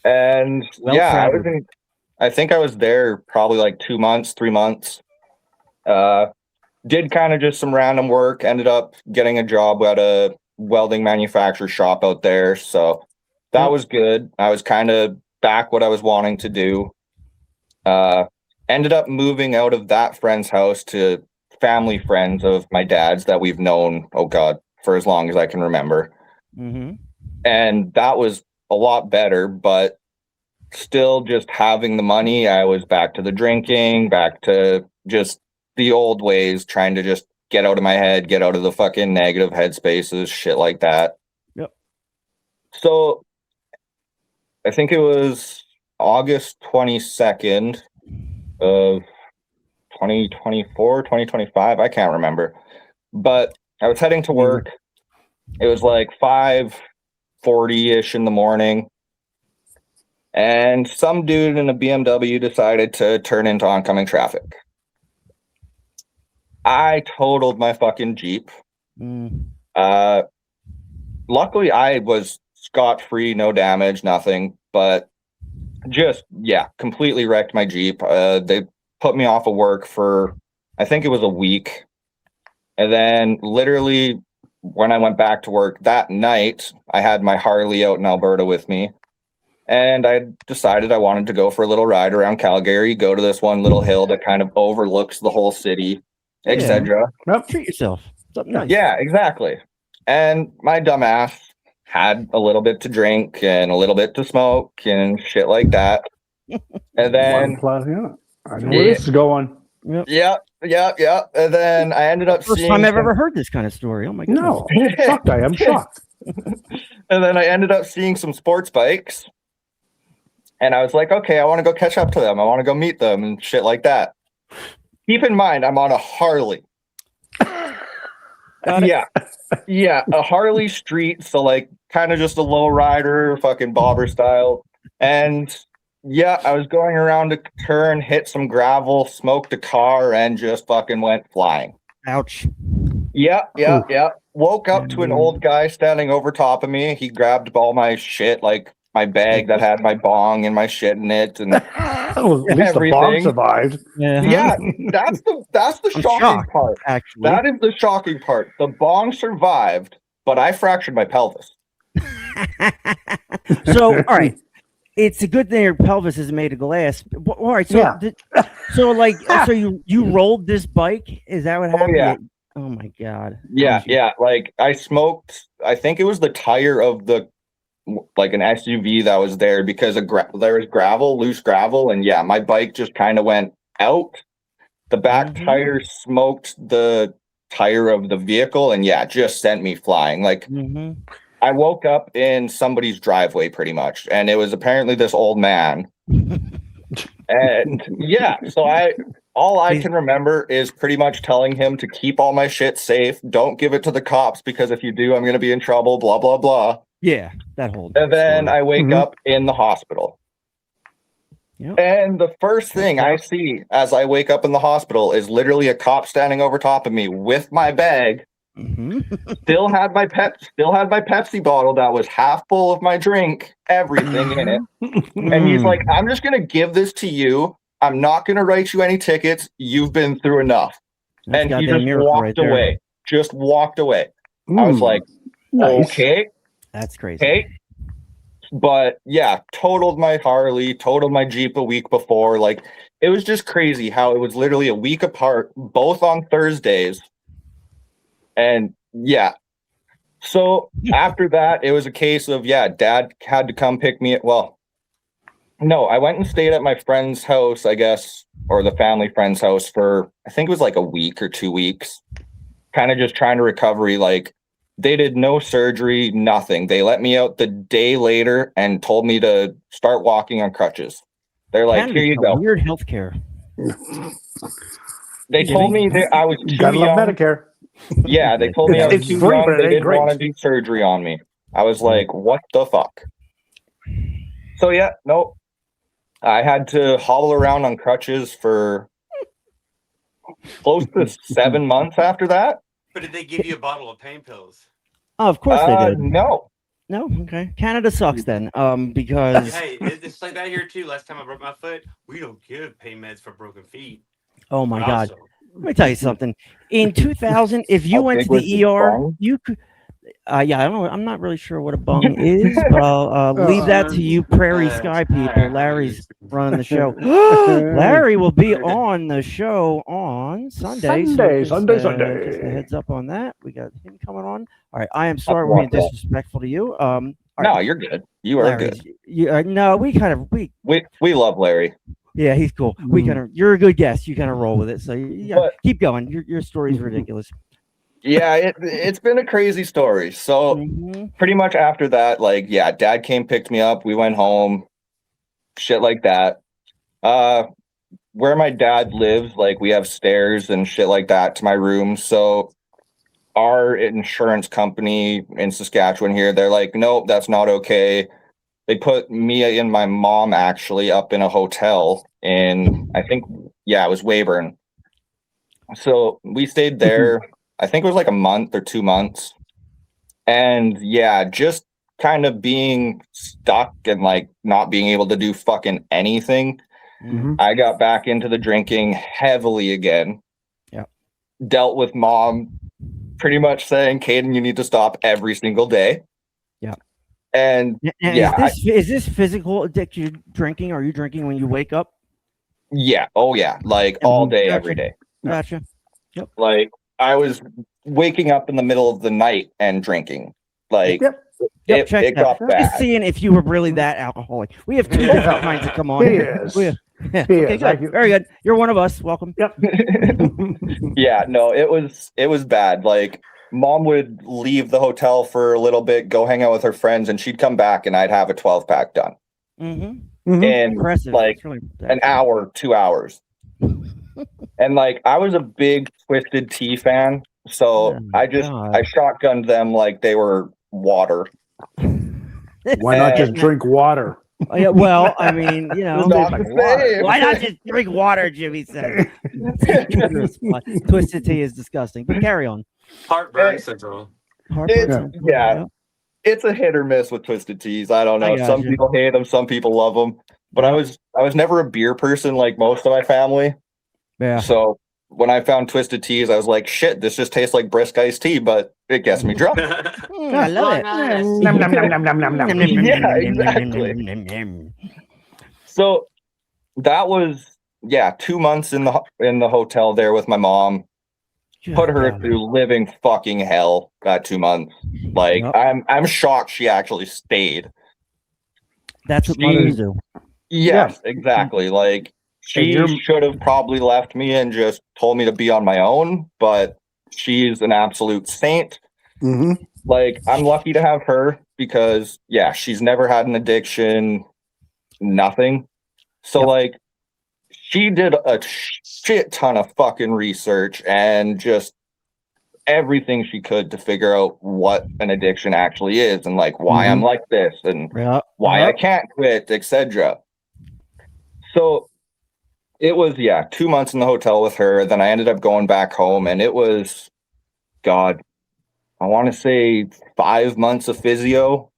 and Well yeah, traveled. I think I was there probably like 2 months, 3 months. Did kind of just some random work. Ended up getting a job at a welding manufacturer shop out there. So that was good. I was kind of back what I was wanting to do. Ended up moving out of that friend's house to family friends of my dad's that we've known, oh God, for as long as I can remember. Mm-hmm. And that was a lot better, but still just having the money, I was back to the drinking, back to just the old ways, trying to just get out of my head, get out of the fucking negative headspaces, shit like that. Yep. So I think it was August 22nd of 2024, 2025. I can't remember. But I was heading to work. It was like 5:40-ish in the morning. And some dude in a BMW decided to turn into oncoming traffic. I totaled my fucking Jeep. Luckily, I was scot-free, no damage, nothing. But just, yeah, completely wrecked my Jeep. They put me off of work for, I think it was a week. And then literally when I went back to work that night, I had my Harley out in Alberta with me. And I decided I wanted to go for a little ride around Calgary, go to this one little hill that kind of overlooks the whole city, etc. Treat yourself. Something nice. Yeah, exactly. And my dumbass had a little bit to drink and a little bit to smoke and shit like that. And then I know where this is going. Yeah. And then I ended up First time I've ever heard this kind of story. Oh my god. No, shocked. I am shocked. And then I ended up seeing some sports bikes. And I was like, okay, I want to go catch up to them. I want to go meet them and shit like that. Keep in mind, I'm on a Harley. Yeah, a Harley street. So like kind of just a low rider, fucking bobber style. And yeah, I was going around a turn, hit some gravel, smoked a car, and just fucking went flying. Ouch. Yeah. Woke up to an old guy standing over top of me. He grabbed all my shit, like my bag that had my bong and my shit in it, and well, at least the bomb survived. Yeah, that's the shocking part. Actually, that is the shocking part. The bong survived, but I fractured my pelvis. So, all right, it's a good thing your pelvis is made of glass. All right, so so you rolled this bike? Is that what happened? Yeah. Oh my god. Yeah. Like I smoked. I think it was the tire of the like an SUV that was there because there was gravel, loose gravel, and yeah, my bike just kind of went out. The back tire smoked the tire of the vehicle, and yeah, just sent me flying. Like I woke up in somebody's driveway pretty much, and it was apparently this old man. And yeah, so all I can remember is pretty much telling him to keep all my shit safe. Don't give it to the cops because if you do, I'm going to be in trouble, blah, blah, blah. Yeah, that whole And then I wake up in the hospital. Yep. And the first thing I see as I wake up in the hospital is literally a cop standing over top of me with my bag. Still had my Pepsi bottle that was half full of my drink, everything in it. And he's like, I'm just going to give this to you. I'm not going to write you any tickets. You've been through enough. And he just walked away. Just walked away. I was like, okay. That's crazy. Okay. But yeah, totaled my Harley, totaled my Jeep a week before. Like, it was just crazy how it was literally a week apart, both on Thursdays. And yeah. So after that, it was a case of, Dad had to come pick me up. Well, no, I went and stayed at my friend's house, I guess, or the family friend's house for, I think it was like a week or 2 weeks. Kind of just trying to recover. Like, they did no surgery, nothing. They let me out the day later and told me to start walking on crutches. They're like, here you go. Weird healthcare. They told me that I was too Gotta young. love Medicare. Yeah, they told me I was too free, young. but it They ain't didn't great. want to do surgery on me. I was like, what the fuck? So yeah, no. I had to hobble around on crutches for close to 7 months after that. But did they give you a bottle of pain pills? Oh, of course they did. No. No, okay. Canada sucks then. Because Hey, it's like that here too. Last time I broke my foot, we don't give pain meds for broken feet. oh my But God. also, Let me tell you something. In 2000, if you How went big to was the the ER, bung? you could. Yeah, I don't know. I'm not really sure what a bung is, but I'll leave that to you, Prairie Sky people. Larry's running the show. Larry will be on the show on Sunday. Sunday. Just a heads up on that. We got him coming on. All right. I am sorry we're being watch that. disrespectful to you. All No, right, you're good. You are Larry. good. No, We love Larry. yeah, he's cool. You're a good guest. You kind of roll with it. So yeah, But- keep going. Your story's ridiculous. Yeah, it's been a crazy story. So Mhm. pretty much after that, like, yeah, dad came, picked me up, we went home, shit like that. Where my dad lives, like, we have stairs and shit like that to my room. So our insurance company in Saskatchewan here, they're like, nope, that's not okay. They put me and my mom actually up in a hotel in, I think, yeah, it was Weyburn. So we stayed there. I think it was like a month or 2 months. And yeah, just kind of being stuck and like not being able to do fucking anything. Mhm. I got back into the drinking heavily again. Yep. Dealt with mom pretty much saying, Kaeden, you need to stop every single day. Yep. And Now, yeah, is this physical addiction drinking? Are you drinking when you wake up? yeah. Oh yeah. Like all day, every day. Gotcha. Like I was waking up in the middle of the night and drinking. Like Yep, check it that. got bad. Just seeing if you were really that alcoholic. We have two different kinds that come on. He is. Yeah. He Okay, is. good. Very good. You're one of us. Welcome. Yep. Yeah, no, it was bad. Like mom would leave the hotel for a little bit, go hang out with her friends, and she'd come back and I'd have a 12-pack done Mm-hmm. in Impressive. like It's really an hour, 2 hours. And like I was a big Twisted Tea fan, so Oh my I God. shotgunned them like they were water. Why not just drink water? Oh, yeah, well, I mean, you know, Not the same. why not just drink water? Jimmy said. Twisted tea is disgusting, but carry on. heartburn syndrome. Heartburn. Yeah. It's a hit or miss with Twisted Teas. I don't I know. got Some you. people hate them, some people love them. But I was never a beer person like most of my family. Yeah. So when I found Twisted Teas, I was like, shit, this just tastes like brisk iced tea, but it gets me drunk. I love it. Nom, nom, nom, nom, nom, nom, nom. Yeah, exactly. So that was 2 months in the hotel there with my mom. Put her through living fucking hell that 2 months. Like I'm shocked she actually stayed. That's what mothers do. Yes, exactly. Like she should have probably left me and just told me to be on my own, but she's an absolute saint. Mm-hmm. Like I'm lucky to have her because she's never had an addiction, nothing. So like she did a shit ton of fucking research and just everything she could to figure out what an addiction actually is and like why I'm like this and why I can't quit, etc. So it was 2 months in the hotel with her. Then I ended up going back home, and it was, God, I want to say 5 months of physio,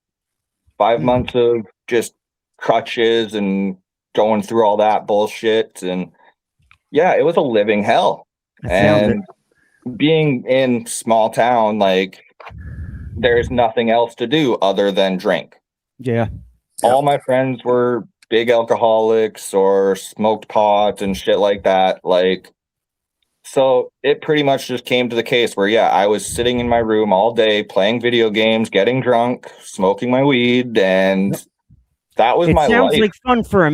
5 months of just crutches and going through all that bullshit. And it was a living hell. And being in small town, like there's nothing else to do other than drink. Yeah. All my friends were big alcoholics or smoked pot and shit like that. Like, so it pretty much just came to the case where, I was sitting in my room all day playing video games, getting drunk, smoking my weed, and that was my life. It sounds like fun for a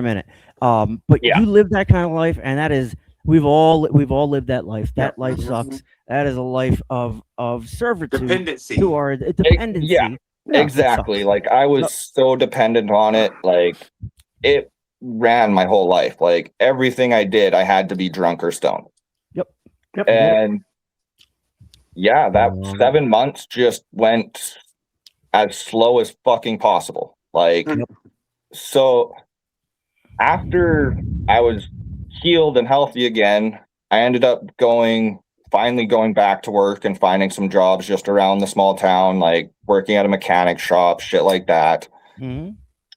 minute. But you live that kind of life, and that is we've all lived that life. That life sucks. That is a life of servitude Dependency. to our dependency. Yeah, exactly. Like I was so dependent on it. Like it ran my whole life. Like everything I did, I had to be drunk or stoned. Yep. And that 7 months just went as slow as fucking possible. Like, so after I was healed and healthy again, I ended up finally going back to work and finding some jobs just around the small town, like working at a mechanic shop, shit like that. Hmm.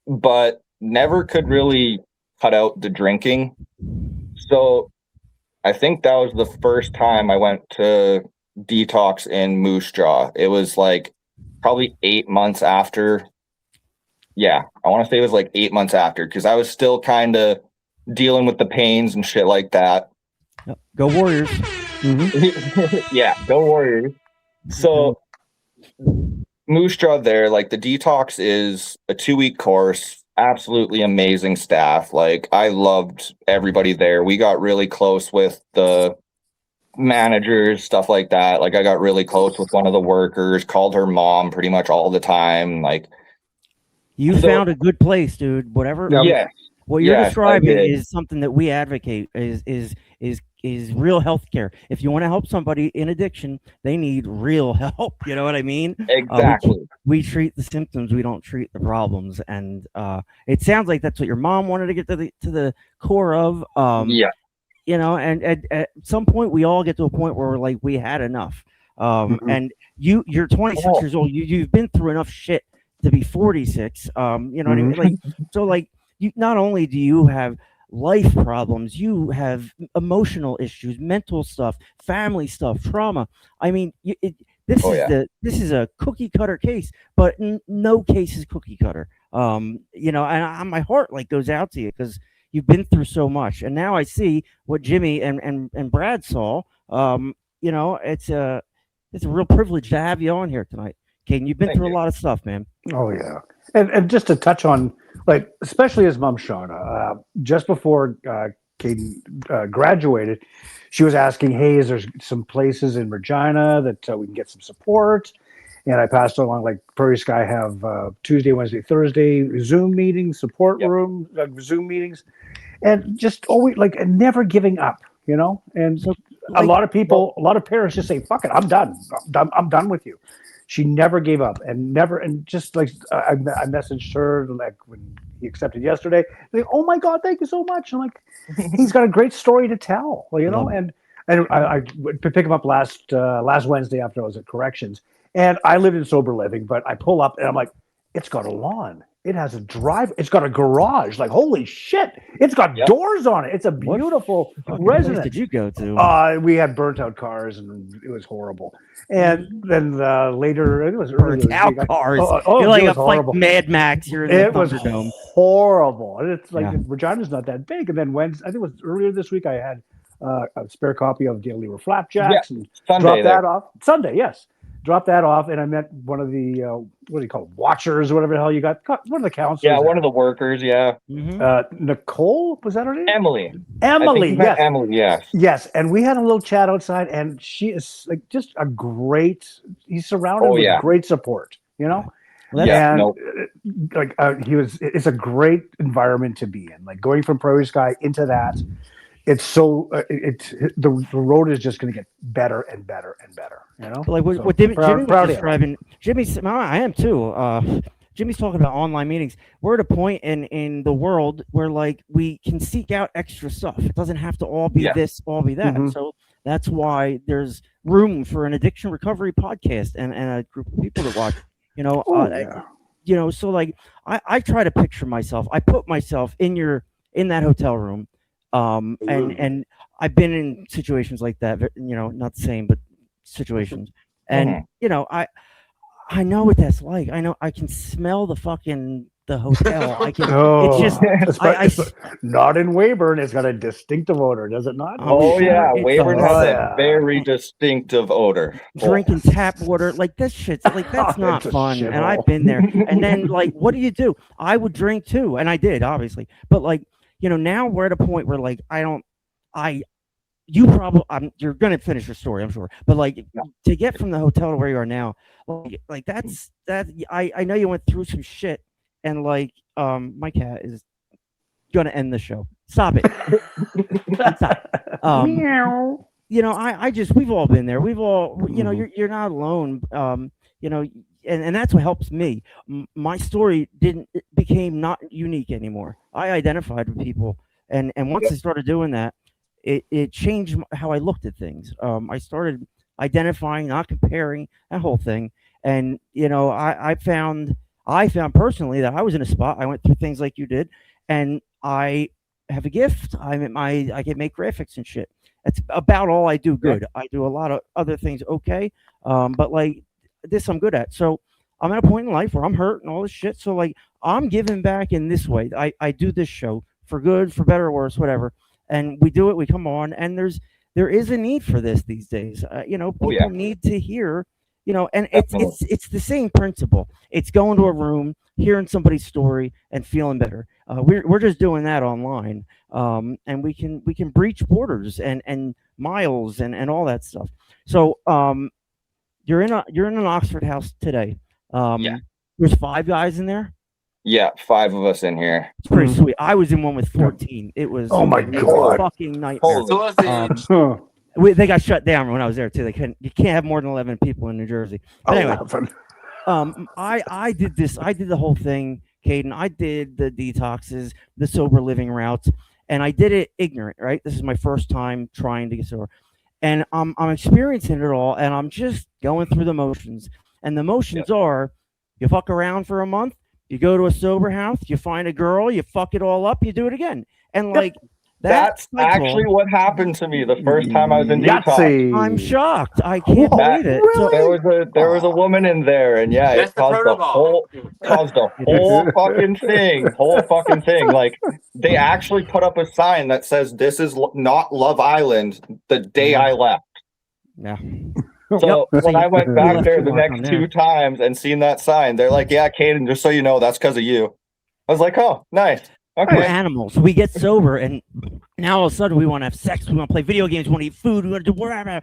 But never could really cut out the drinking. So I think that was the first time I went to detox in Moose Jaw. It was like probably 8 months after. Yeah, I want to say it was like 8 months after, because I was still kind of dealing with the pains and shit like that. Yep. Go Warriors. Yeah, go Warriors. So Moose Jaw there, like the detox is a 2-week course, absolutely amazing staff. Like I loved everybody there. We got really close with the managers, stuff like that. Like I got really close with one of the workers, called her mom pretty much all the time. Like You found a good place, dude. Whatever. yes. What you're Yes, I describing did. is something that we advocate is real healthcare. If you want to help somebody in addiction, they need real help. You know what I mean? Exactly. We treat the symptoms, we don't treat the problems, and it sounds like that's what your mom wanted to get to the core of. Yeah. You know, and at some point we all get to a point where we're like, we had enough. And you're 26 years old. You've been through enough shit to be 46. You know what I mean? Like, so like, you not only do you have life problems, you have emotional issues, mental stuff, family stuff, trauma. I mean, this this is a cookie cutter case, but no case is cookie cutter. You know, and my heart like goes out to you because you've been through so much, and now I see what Jimmy and Brad saw. You know, it's a real privilege to have you on here tonight. Kaeden, you've been through a lot of stuff, man. Oh yeah, and just to touch on, like, especially his mom Shauna, just before Kaeden graduated, she was asking, "Hey, is there some places in Regina that we can get some support?" And I passed along, like, Prairie Sky have Tuesday, Wednesday, Thursday Zoom meetings, support room Zoom meetings, and just always like and never giving up, you know. And So, a like, lot of people, a lot of parents just say, "Fuck it, I'm done. I'm done with you." She never gave up and never, and just like I messaged her like when he accepted yesterday, like, "Oh my God, thank you so much." I'm like, he's got a great story to tell, you know. And I went to pick him up last Wednesday after I was at corrections, and I lived in sober living, but I pull up and I'm like, it's got a lawn. It has a drive. It's got a garage. Like, holy shit! It's got doors on it. It's a beautiful residence. Did you go to? We had burnt out cars, and it was horrible. And then later, it was Burnt earlier. out cars. Oh, You're like it was like horrible. Mad Max. You're in It the was Thunderdome. horrible. And it's like Regina's not that big. And then Wednesday, I think it was earlier this week, I had a spare copy of Gail Leroy Flapjacks and dropped that off. Sunday, yes. Dropped that off, and I met one of the what do you call it, watchers or whatever the hell you got. One of the counselors. Yeah, one of the workers. Yeah. Nicole, was that her name? Emily. Emily, yes. Emily, yes. Yes, and we had a little chat outside, and she is like just a great. He's surrounded with great support, you know. It's a great environment to be in. Like going from Prairie Sky into that, it's so the road is just going to get better and better and better. You know, like what Jimmy was describing. I am too. Jimmy's talking about online meetings. We're at a point in the world where like we can seek out extra stuff. It doesn't have to all be this, all be that. So that's why there's room for an addiction recovery podcast and a group of people to watch. You know, you know. So like, I try to picture myself. I put myself in that hotel room. And I've been in situations like that, you know, not the same, but situations. And, you know, I know what that's like. I know I can smell the hotel. I can, it's just, not in Weyburn. It's got a distinctive odor, does it not? Oh yeah. Weyburn has a very distinctive odor. Drinking tap water, like this shit's like, that's not fun. And I've been there. And then like, what do? I would drink too. And I did, obviously, but like, you know, now we're at a point where like you're gonna finish your story, I'm sure, but like to get from the hotel to where you are now, like that's I know you went through some shit, and like my cat is gonna end the show. Stop it. Stop. You know, I just we've all been there. We've all, you know, you're not alone. You know, and that's what helps me. My story it became not unique anymore. I identified with people, and once I started doing that, it changed how I looked at things. I started identifying, not comparing, that whole thing. And I found personally that I was in a spot. I went through things like you did, and I have a gift. I can make graphics and shit. That's about all I do good. I do a lot of other things okay, but like this I'm good at. So I'm at a point in life where I'm hurt and all this shit. So like I'm giving back in this way. I do this show for good, for better or worse, whatever. And we do it. We come on, and there is a need for this these days. People need to hear. And it's the same principle. It's going to a room, hearing somebody's story, and feeling better. We're just doing that online, and we can breach borders and miles and all that stuff. So you're in an Oxford house today. There's 5 guys in there. Yeah, 5 of us in here. It's pretty sweet. I was in one with 14. It was my God. fucking nightmare. Sausage. They got shut down when I was there too. You can't have more than 11 people in New Jersey. But anyway, I did this. I did the whole thing, Kaeden. I did the detoxes, the sober living routes, and I did it ignorant. Right, this is my first time trying to get sober, and I'm experiencing it all, and I'm just going through the motions. And the motions are: you fuck around for a month, you go to a sober house, you find a girl, you fuck it all up, you do it again, and like. That's actually what happened to me the first time I was in detox. I'm shocked. I can't believe it. Really? So, there was a woman in there, and it caused the whole fucking thing. Like they actually put up a sign that says "This is not Love Island" the day I left. Yeah. So when I went back there the next 2 times and seen that sign, they're like, "Yeah, Kaeden, just so you know, that's because of you." I was like, "Oh, nice." Okay. We're animals. We get sober, and now all of a sudden we want to have sex. We want to play video games. We want to eat food. We want to do whatever.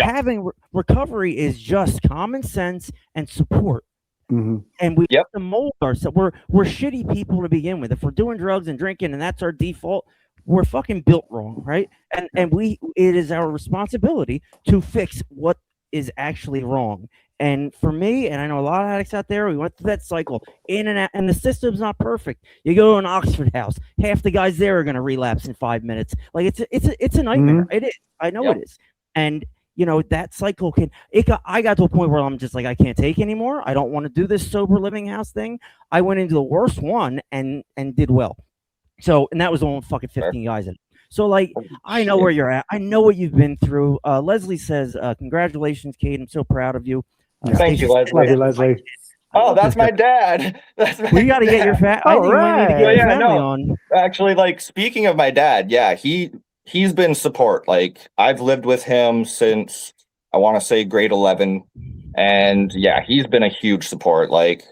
Having recovery is just common sense and support. And we have to mold ourselves. We're shitty people to begin with. If we're doing drugs and drinking, and that's our default, we're fucking built wrong, right? And it is our responsibility to fix what is actually wrong. And for me, and I know a lot of addicts out there, we went through that cycle in and out, and the system's not perfect. You go to an Oxford house, half the guys there are going to relapse in 5 minutes. Like it's a nightmare. It is. I know it is. And that cycle I got to a point where I'm just like, I can't take anymore. I don't want to do this sober living house thing. I went into the worst one and did well. So, and that was only fucking 15 guys in it. So, like, I know where you're at. I know what you've been through. Leslie says, congratulations, Kate. I'm so proud of you. Thank you, Leslie. Oh, that's my dad. We got to get your family on. Actually, like, speaking of my dad, he's been support. Like, I've lived with him since, I want to say, grade 11. And, he's been a huge support. Like,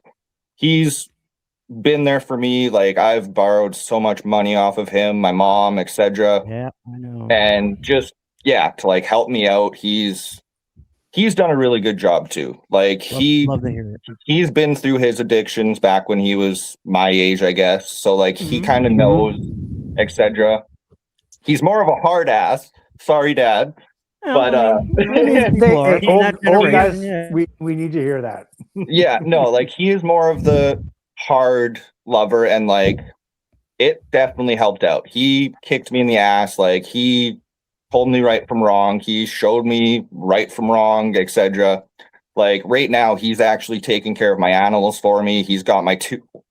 he's been there for me. Like, I've borrowed so much money off of him, my mom, etc. Yeah, I know. And just, to, like, help me out. He's done a really good job too. Like love to hear it. He's been through his addictions back when he was my age, I guess. So like he kind of knows, etc. He's more of a hard ass. Sorry, Dad. But old guys, we need to hear that. Like he is more of the hard lover, and like it definitely helped out. He kicked me in the ass. Like he told me right from wrong. He showed me right from wrong, etc. Like right now, he's actually taking care of my animals for me. He's got my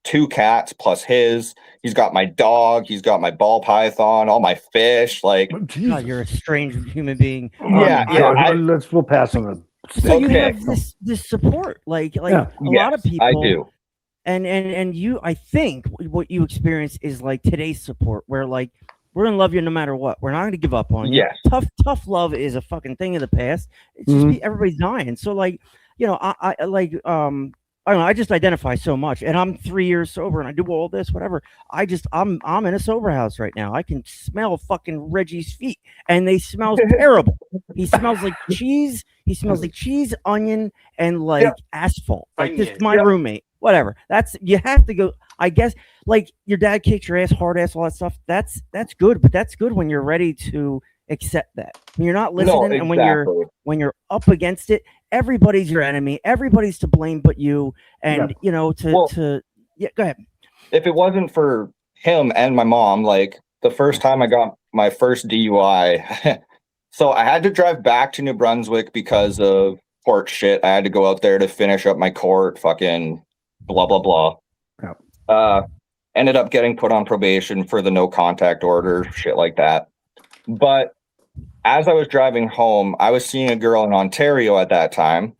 two cats plus his. He's got my dog. He's got my ball python, all my fish. Like, God, you're a strange human being. We'll pass on them. So you have this support, like a lot of people. I do. And you, I think what you experience is like today's support, where like, we're gonna love you no matter what. We're not gonna give up on you. Yes. Tough love is a fucking thing of the past. It's just everybody's dying. So like, I don't know. I just identify so much, and I'm 3 years sober, and I do all this, whatever. I'm in a sober house right now. I can smell fucking Reggie's feet, and they smell terrible. He smells like cheese. He smells like cheese, onion, and like asphalt. Like this is my roommate. Whatever. You have to go. I guess like your dad kicked your ass, hard ass, all that stuff. That's good, but that's good when you're ready to accept that. When you're not No, listening, and exactly. when you're up against it, everybody's your enemy. Everybody's to blame but you. And Well, go ahead. if it wasn't for him and my mom, like the first time I got my first DUI, so I had to drive back to New Brunswick because of court shit. I had to go out there to finish up my court, fucking blah, blah, blah. Yeah. Ended up getting put on probation for the no contact order, shit like that. But as I was driving home, I was seeing a girl in Ontario at that time.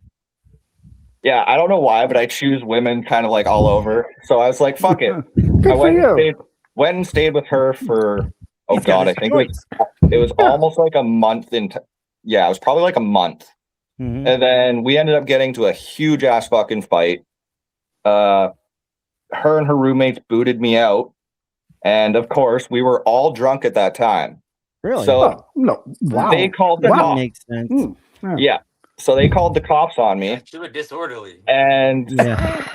Yeah, I don't know why, but I choose women kind of like all over. So I was like, fuck it. Good I for you. went and stayed with her for, oh He's got God, I his think choice. it was almost like a month yeah, it was probably like a month. Mhm. And then we ended up getting to a huge ass fucking fight. Her and her roommates booted me out. And of course, we were all drunk at that time. Really? So Oh, no. Wow. they called the That cops. makes sense. Mm, Yeah. So they called the cops on me. You were disorderly. And Yeah.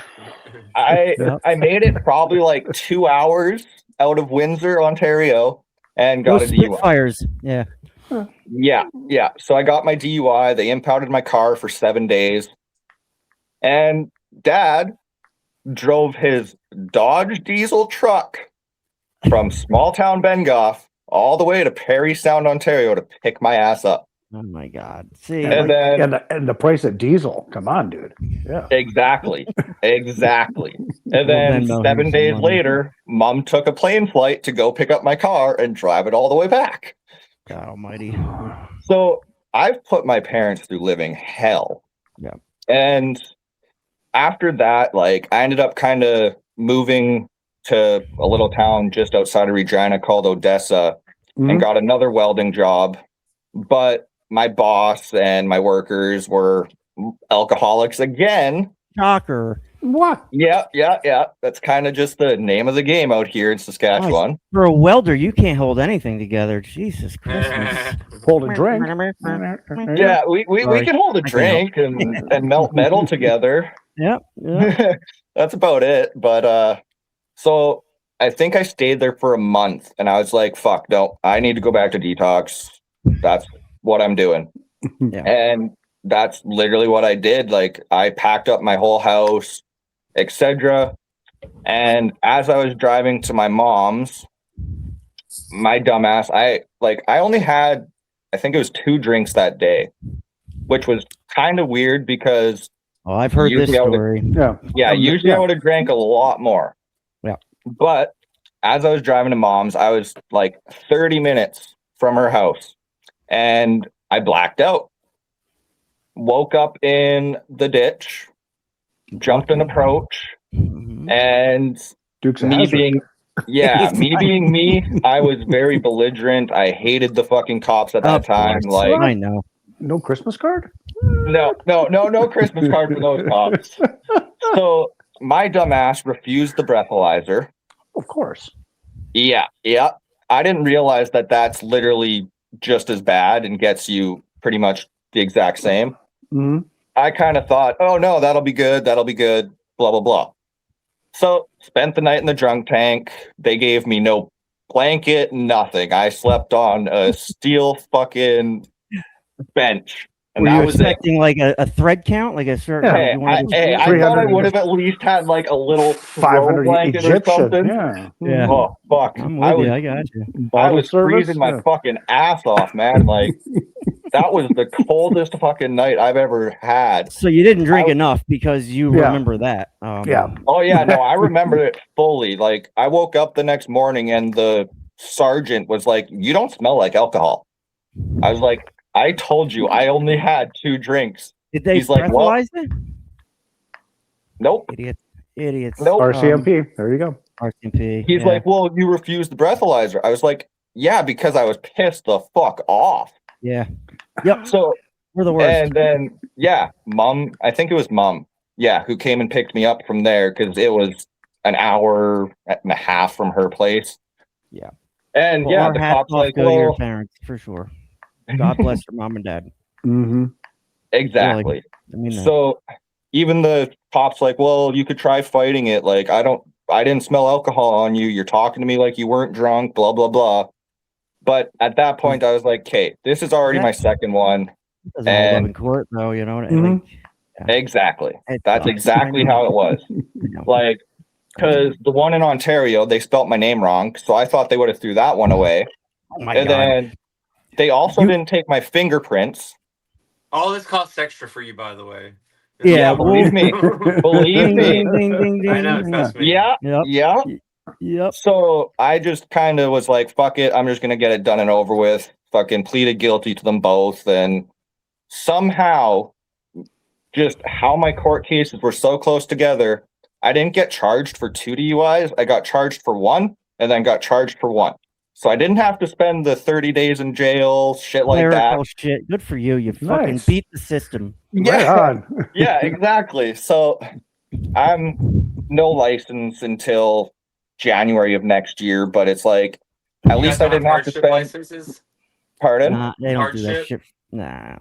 I made it probably like 2 hours out of Windsor, Ontario, and got Those a DUI. Spitfires. Yeah. Yeah. So I got my DUI. They impounded my car for 7 days. And Dad drove his Dodge diesel truck from small town Bengoff all the way to Prairie Sound, Ontario to pick my ass up. Oh my God. See, And then and the price of diesel. Come on, dude. Yeah. exactly. And Well, then Venmo him 7 some days money. later, Mom took a plane flight to go pick up my car and drive it all the way back. God Almighty. So I've put my parents through living hell. Yeah. And after that, like I ended up kind of moving to a little town just outside of Regina called Odessa and got another welding job. But my boss and my workers were alcoholics again. Shocker. What? Yeah. That's kind of just the name of the game out here in Saskatchewan. For a welder, you can't hold anything together. Jesus Christmas. Hold a drink. Yeah, we Sorry. can hold a I can't drink and melt metal together. Yep. That's about it. But so I think I stayed there for a month and I was like, fuck, no, I need to go back to detox. That's what I'm doing. Yeah. And that's literally what I did. Like I packed up my whole house, etc. And as I was driving to my mom's, my dumbass, I only had, I think it was 2 drinks that day, which was kind of weird because Oh, I've heard this usually I would've- story. Yeah. usually I would have drank a lot more. Yeah. But as I was driving to Mom's, I was like 30 minutes from her house and I blacked out. Woke up in the ditch, jumped an approach, Mhm. and Dukes of me Hazzard. being being me, I was very belligerent. I hated the fucking cops at that Of time. course. Like I know. No Christmas card? no Christmas card for those cops. So my dumbass refused the breathalyzer. Of course. Yeah. I didn't realize that that's literally just as bad and gets you pretty much the exact same. Mhm. I kind of thought, oh no, that'll be good, blah, blah, blah. So spent the night in the drunk tank. They gave me no blanket, nothing. I slept on a steel fucking bench. And Were that you was it. expecting like a thread count, like a certain? Yeah. you wanted to- I thought I 300 would have at least had like a little throw 500 blanket or Egyptian. something. Yeah. Yeah. Oh fuck! I'm I with was you. I got you. I Bottle was service? freezing my Yeah. fucking ass off, man. Like that was the coldest fucking night I've ever had. So you didn't drink I- enough because you Yeah. remember that. Yeah. Oh yeah, no, I remember it fully. Like I woke up the next morning and the sergeant was like, "You don't smell like alcohol." I was like, "I told you, I only had 2 drinks." Did they He's like, well- breathalyze it? Nope. Idiots. Nope. RCMP. There you go. RCMP. He's yeah. like, "Well, you refused the breathalyzer." I was like, "Yeah, because I was pissed the fuck off." yeah. Yep. So We're the worst. and then Mom, I think it was Mom, who came and picked me up from there because it was an hour and a half from her place. Yeah. And Well, our the hats cops off like, go to your well, parents for sure. God bless your mom and dad. Mm-hmm. exactly. I mean, So even the cops like, well, you could try fighting it. Like, I didn't smell alcohol on you. You're talking to me like you weren't drunk, blah, blah, blah. But at that point, I was like, okay, this is already my second one. Doesn't hold up in court, though. You know, like, Exactly. It That's sucks. exactly how it was. Like, because the one in Ontario, they spelt my name wrong, so I thought they would have threw that one away. Oh my And God. then they also didn't take my fingerprints. All this costs extra for you, by the way. Yeah, believe me. Believe me. Ding, ding, I know, ding. trust me. Yeah. Yep. Yeah. Yep. So I just kind of was like, fuck it. I'm just going to get it done and over with. Fucking pleaded guilty to them both. And somehow, just how my court cases were so close together, I didn't get charged for 2 DUIs. I got charged for 1 and then got charged for 1. So I didn't have to spend the 30 days in jail, shit like Clerical that. shit. Good for you. You fucking Nice. beat the system. Right on. Yeah, exactly. So I'm no license until January of next year, but it's like, at You least guys I didn't don't have to hardship spend. licenses? Pardon? Nah, they don't do that Hardship? shit. Nah.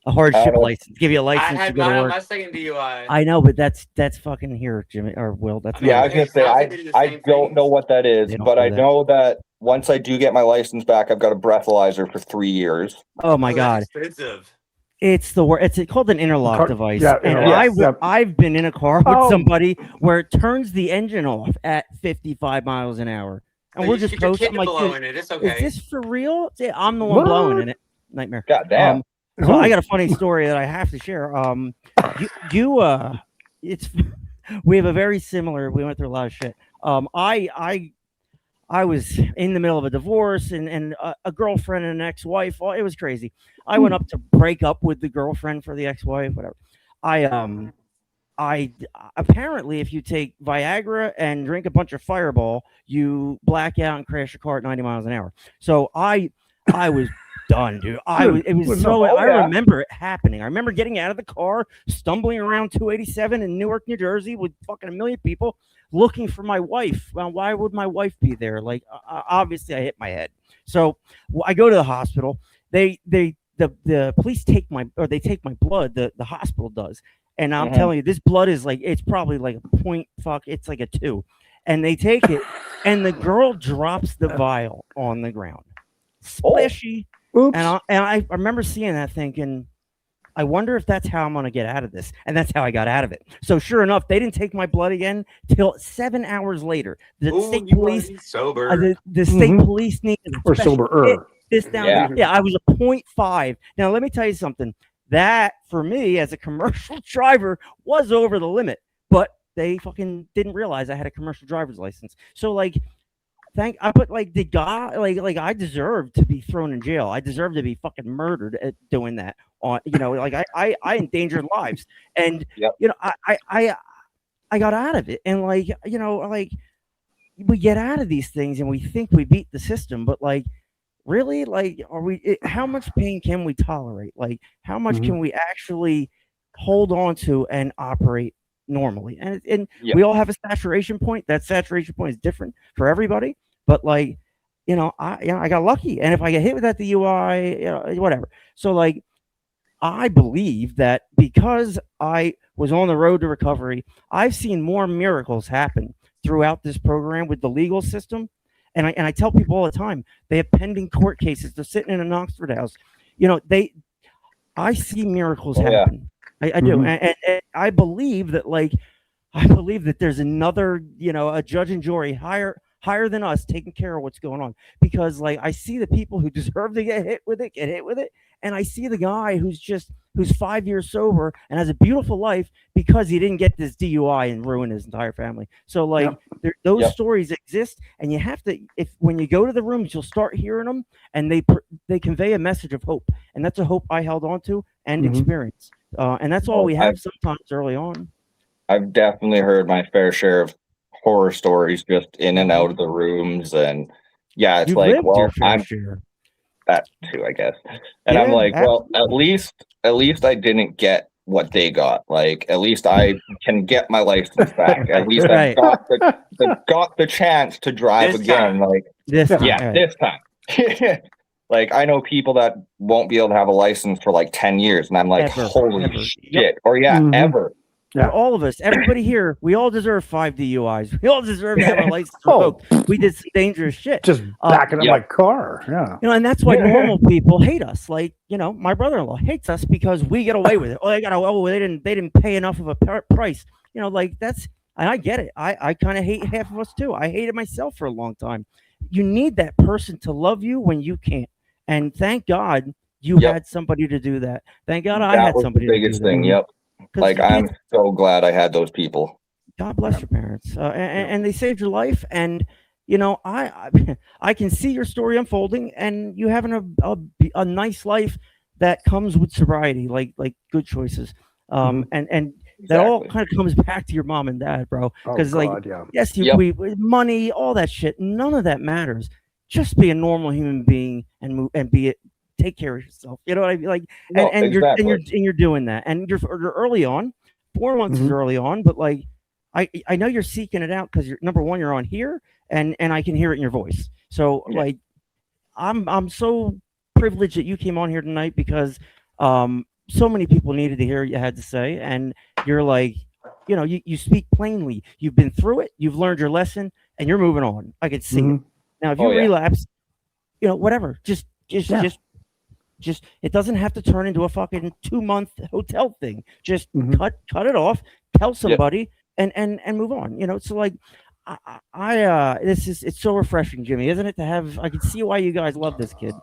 A hardship don't- license. Give you a I license to had go mine to on work. my second DUI. I know, but that's fucking here, Jimmy or Will. That's Yeah, I not was gonna It say sounds like they do the I same don't things. know what that is, They don't but do I that. know that once I do get my license back, I've got a breathalyzer for 3 years. Oh my Oh, God. that's expensive. It's the word. It's called an interlock Car- device. yeah, and interlock, yep. I've been in a car with Oh. somebody where it turns the engine off at 55 miles an hour. And So we're you just should get your coasting. kid I'm to like, blow dude, in it. It's is okay. this for real? Yeah, I'm the one blowing in it. Nightmare. God damn. So I got a funny story that I have to share. It's we have a very similar. We went through a lot of shit. I was in the middle of a divorce and a girlfriend and an ex-wife. Oh, it was crazy. I went up to break up with the girlfriend for the ex-wife. Whatever. I apparently, if you take Viagra and drink a bunch of Fireball, you black out and crash your car at 90 miles an hour. So I was done, dude. It was so. Oh, I yeah. remember it happening. I remember getting out of the car, stumbling around 287 in Newark, New Jersey, with fucking a million people looking for my wife. Well, why would my wife be there? Like, obviously, I hit my head. So I go to the hospital. The police take my blood. The hospital does. And I'm telling you, this blood is like, it's probably like a point, it's like a 2. And they take it, and the girl drops the vial on the ground. Splashy. Oops. And I remember seeing that thinking, I wonder if that's how I'm going to get out of this. And that's how I got out of it. So sure enough, they didn't take my blood again till 7 hours later. The Ooh, state you police, wanna be sober. the state police needed Or special sober-er. this down. Yeah. Yeah, I was a 0.5. Now, let me tell you something. That, for me, as a commercial driver, was over the limit. But they fucking didn't realize I had a commercial driver's license. So, like, the guy, like I deserve to be thrown in jail. I deserve to be fucking murdered at doing that. I endangered lives. And, I got out of it. And, we get out of these things and we think we beat the system. But, really, how much pain can we tolerate? Like, how much can we actually hold on to and operate normally? And we all have a saturation point. That saturation point is different for everybody. But I got lucky. And if I get hit with that DUI, whatever. So I believe that because I was on the road to recovery, I've seen more miracles happen throughout this program with the legal system. And I tell people all the time, they have pending court cases. They're sitting in an Oxford house. I see miracles happen. I do. And I believe that there's another, a judge and jury higher than us taking care of what's going on. Because I see the people who deserve to get hit with it. And I see the guy who's 5 years sober and has a beautiful life because he didn't get this DUI and ruin his entire family. So those stories exist, and you have to, when you go to the rooms, you'll start hearing them, and they convey a message of hope. And that's a hope I held on to and experience. And that's all we have sometimes early on. I've definitely heard my fair share of horror stories just in and out of the rooms. And yeah, it's You've like, lived well, your fair I'm share. that too, I guess. And I'm like, well, at least I didn't get what they got. Like, at least I can get my license back. At least I got the chance to drive This again. time. This time. Like, I know people that won't be able to have a license for 10 years, and I'm like, Ever. holy Ever. shit. Or ever. Yeah. All of us, everybody here, we all deserve 5 DUIs. We all deserve to have our license Oh. revoked. We did some dangerous shit. Just backing up yeah. my car. Yeah. And that's why normal people hate us. Like, my brother-in-law hates us because we get away with it. Oh, they didn't pay enough of a price. That's, and I get it. I kind of hate half of us too. I hated myself for a long time. You need that person to love you when you can't. And thank God you had somebody to do that. Thank God I had somebody the to do biggest that. thing. Yep. Like, I'm so glad I had those people. God bless your parents, and they saved your life. And I can see your story unfolding, and you having a nice life that comes with sobriety, like good choices. And that all kind of comes back to your mom and dad, bro. Because yes, we money, all that shit, none of that matters. Just be a normal human being and move and take care of yourself. You know what I mean? Like, you're doing that, and you're early on. 4 months is early on, but like, I know you're seeking it out because you're number one. You're on here, and I can hear it in your voice. So like, I'm so privileged that you came on here tonight because so many people needed to hear what you had to say, and you're like, you speak plainly. You've been through it. You've learned your lesson, and you're moving on. I can see it. Now, if you relapse, whatever, just it doesn't have to turn into a fucking 2-month hotel thing. Just cut it off, tell somebody, and move on. So like, it's so refreshing, Jimmy, isn't it? To have, I can see why you guys love this kid.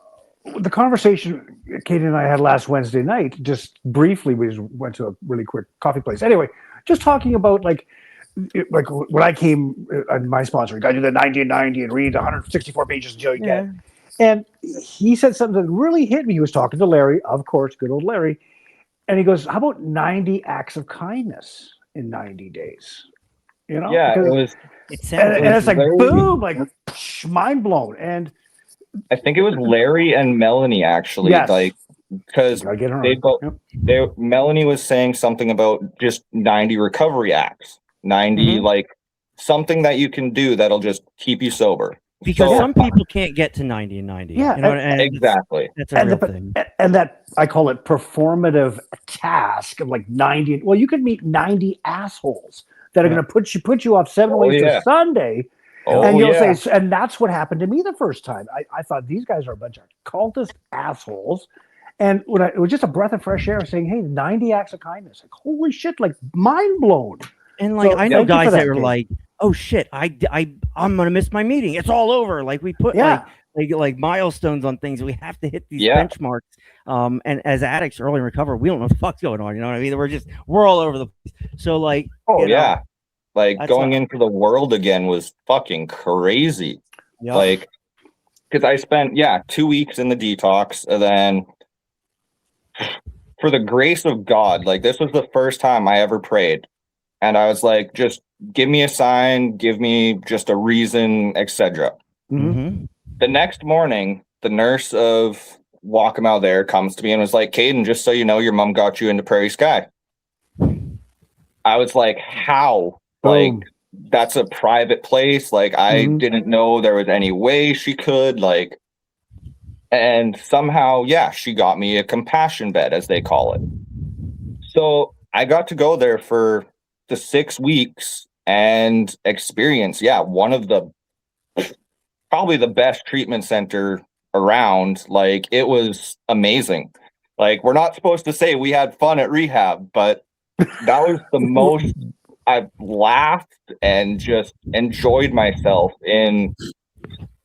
The conversation Kaeden and I had last Wednesday night, just briefly, we just went to a really quick coffee place. Anyway, just talking about like when I came, my sponsor, I do the 90 and 90 and read 164 pages until you get. And he said something that really hit me. He was talking to Larry, of course, good old Larry. And he goes, how about 90 acts of kindness in 90 days? Yeah, and it's like, boom, like mind blown. And I think it was Larry and Melanie, actually. Yes. Like, because Melanie was saying something about just 90 recovery acts, 90 like something that you can do that'll just keep you sober. Because some people can't get to 90 and 90. Yeah, exactly. That's a real thing. And that, I call it performative task of like 90. Well, you could meet 90 assholes that are going to put you off 7 ways to Sunday. And you'll say, and that's what happened to me the first time. I thought these guys are a bunch of cultist assholes. And it was just a breath of fresh air saying, hey, 90 acts of kindness. Like, holy shit, like mind blown. And like, I know guys that are like, oh shit, I'm gonna miss my meeting. It's all over. Like, we put like milestones on things. We have to hit these benchmarks. And as addicts early in recovery, we don't know what the fuck's going on. You know what I mean? We're all over the place. So like, like going into the world again was fucking crazy. Yep. Like, because I spent 2 weeks in the detox, and then for the grace of God, like this was the first time I ever prayed. And I was like, just give me a sign, give me just a reason, etc. The next morning, the nurse of Walk 'em Out There comes to me and was like, Kaeden, just so you know, your mom got you into Prairie Sky. I was like, how? Like, that's a private place. Like, I didn't know there was any way she could, like, and somehow, she got me a compassion bed, as they call it. So I got to go there for the 6 weeks and experience, one of the probably the best treatment center around. Like, it was amazing. Like, we're not supposed to say we had fun at rehab, but that was the most I've laughed and just enjoyed myself in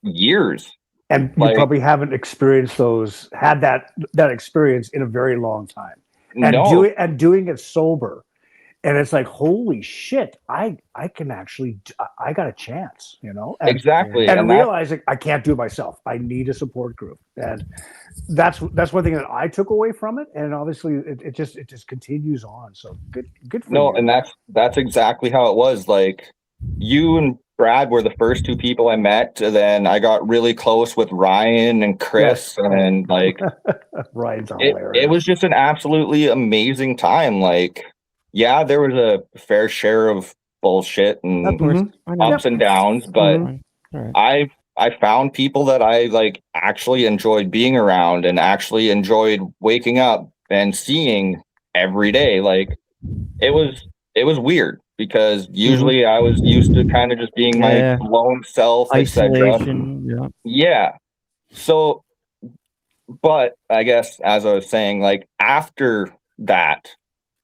years. And you probably haven't had that experience in a very long time. And doing it sober. And it's like, holy shit, I can actually, I got a chance, Exactly. And realizing I can't do it myself. I need a support group. And that's one thing that I took away from it. And obviously it just continues on. So good for you. And that's exactly how it was. Like, you and Brad were the first 2 people I met. And then I got really close with Ryan and Chris. Yes. And like, Ryan's hilarious. It was just an absolutely amazing time. Like, there was a fair share of bullshit and ups and downs, but I found people that I like actually enjoyed being around and actually enjoyed waking up and seeing every day. Like, it was it was weird because usually I was used to kind of just being my Yeah. lone self, etc. Isolation. Yeah. Yeah. So, but I guess as I was saying, like after that,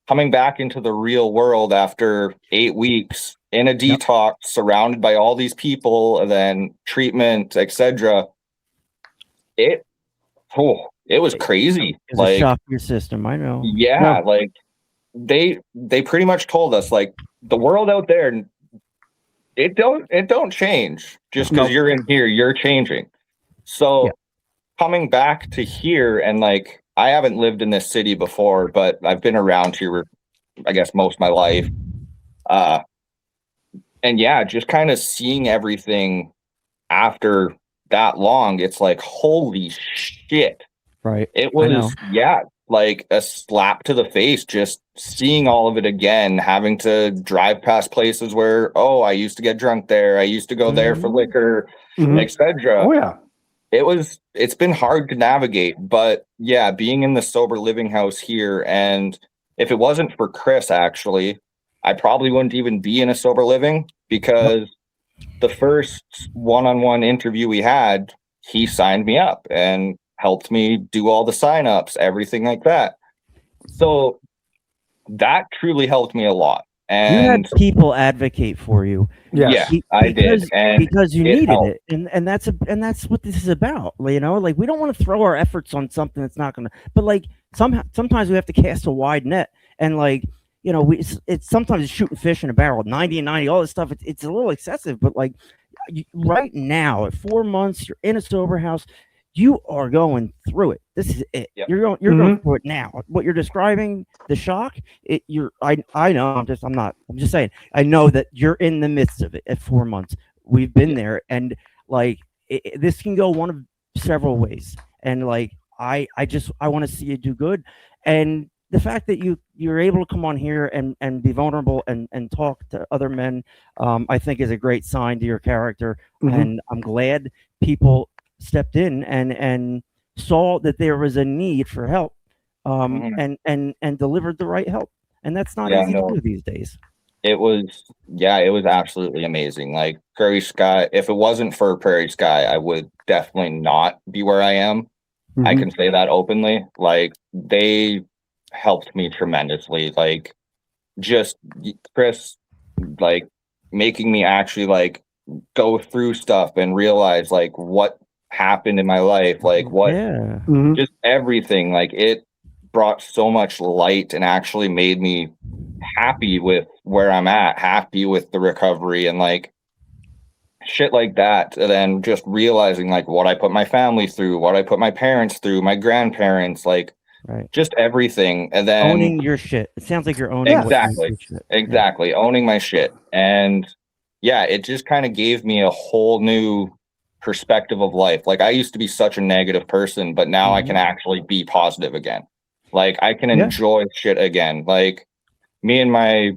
coming back into the real world after 8 weeks in a detox, surrounded by all these people, and then treatment, etc. It was crazy. It's a Like, shock to your system. I know. yeah, like they pretty much told us like the world out there, it don't change just because you're in here, you're changing. So Yeah. coming back to here, and like I haven't lived in this city before, but I've been around here I guess most of my life. And yeah, just kind of seeing everything after that long, it's like holy shit. Right. It I know. was, yeah, like a slap to the face, just seeing all of it again, having to drive past places where, oh, I used to get drunk there. I used to go there for liquor, etc. Oh yeah. It's been hard to navigate, but yeah, being in the sober living house here, and if it wasn't for Chris, actually, I probably wouldn't even be in a sober living because the first one-on-one interview we had, he signed me up and helped me do all the sign-ups, everything like that. So that truly helped me a lot. You had And people advocate for you. yeah, I did. And because you it needed helped. it. And that's what this is about. You know, like we don't want to throw our efforts on something that's not gonna, but like sometimes we have to cast a wide net, and like, you know, it's sometimes it's shooting fish in a barrel, 90 and 90, all this stuff. It's a little excessive, but like right now at 4 months, you're in a sober house, you are going through it. This is it. Yep. You're going through it now. What you're describing, the shock, I know, I'm just saying, I know that you're in the midst of it at 4 months. We've been there, and like this can go one of several ways. And like I want to see you do good. And the fact that you're able to come on here and be vulnerable and talk to other men, I think is a great sign to your character. And I'm glad people stepped in and saw that there was a need for help, and delivered the right help. And that's not easy to do these days. It was absolutely amazing. Like Prairie Sky, if it wasn't for Prairie Sky, I would definitely not be where I am. I can say that openly. Like they helped me tremendously. Like just Chris, like making me actually like go through stuff and realize like what happened in my life, like what just everything. Like it brought so much light and actually made me happy with where I'm at, happy with the recovery and like shit like that. And then just realizing like what I put my family through, what I put my parents through, my grandparents, like just everything. And then owning your shit. It sounds like you're owning exactly owning my shit. And yeah, it just kind of gave me a whole new perspective of life. Like I used to be such a negative person, but now I can actually be positive again. Like I can enjoy shit again. Like me and my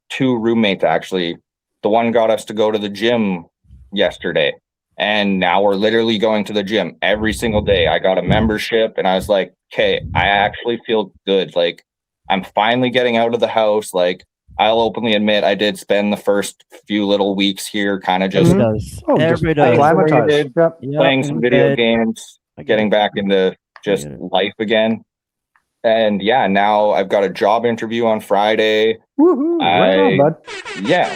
two roommates, actually, the one got us to go to the gym yesterday, and now we're literally going to the gym every single day. I got a membership, and I was like, okay, I actually feel good. Like I'm finally getting out of the house. Like I'll openly admit I did spend the first few little weeks here kind of just playing some video games, getting back into just life again. And yeah, now I've got a job interview on Friday. Woohoo! Right on, bud. Yeah.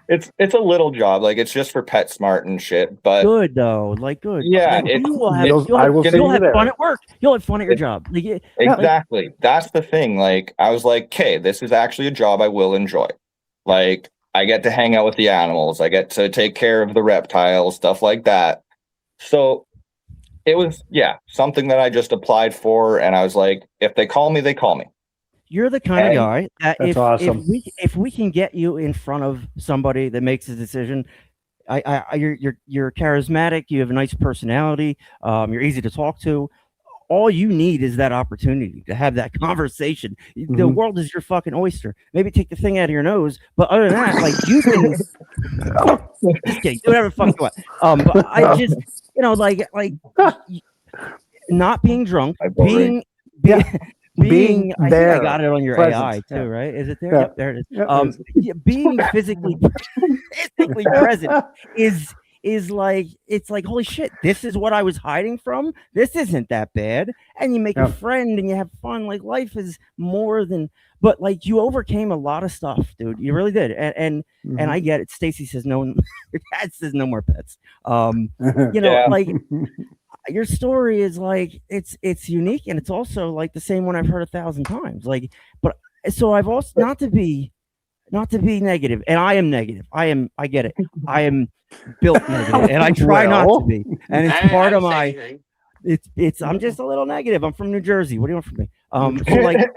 It's a little job, like it's just for PetSmart and shit. But good though, like good. Yeah, like, you'll have fun at work. You'll have fun at your job. Like, exactly. That's the thing. Like I was like, okay, this is actually a job I will enjoy. Like I get to hang out with the animals. I get to take care of the reptiles, stuff like that. So it was something that I just applied for, and I was like, if they call me, they call me. You're the kind of guy that awesome. if we can get you in front of somebody that makes a decision, you're charismatic. You have a nice personality. You're easy to talk to. All you need is that opportunity to have that conversation. The world is your fucking oyster. Maybe take the thing out of your nose, but other than that, like you can just kidding, do whatever the fuck you want. But I just, like not being drunk, being being I think I there, got it on your present, AI too, yeah. right? Is it there? Yeah. Yep, there it is. Yeah, it is. Yeah, being physically present is like, it's like, holy shit, this is what I was hiding from. This isn't that bad. And you make Yeah. a friend and you have fun. Like, life is more than, but like, you overcame a lot of stuff, dude. You really did. And I get it. Stacy says no. Your dad says no more pets. You know, Yeah. like, your story is like, it's unique, and it's also like the same one I've heard 1,000 times. Like, but so I've also, not to be negative, and I am negative. I get it. I am built negative, and I try not to be. And it's I part of didn't say my. anything. It's. I'm just a little negative. I'm from New Jersey. What do you want from me? So like,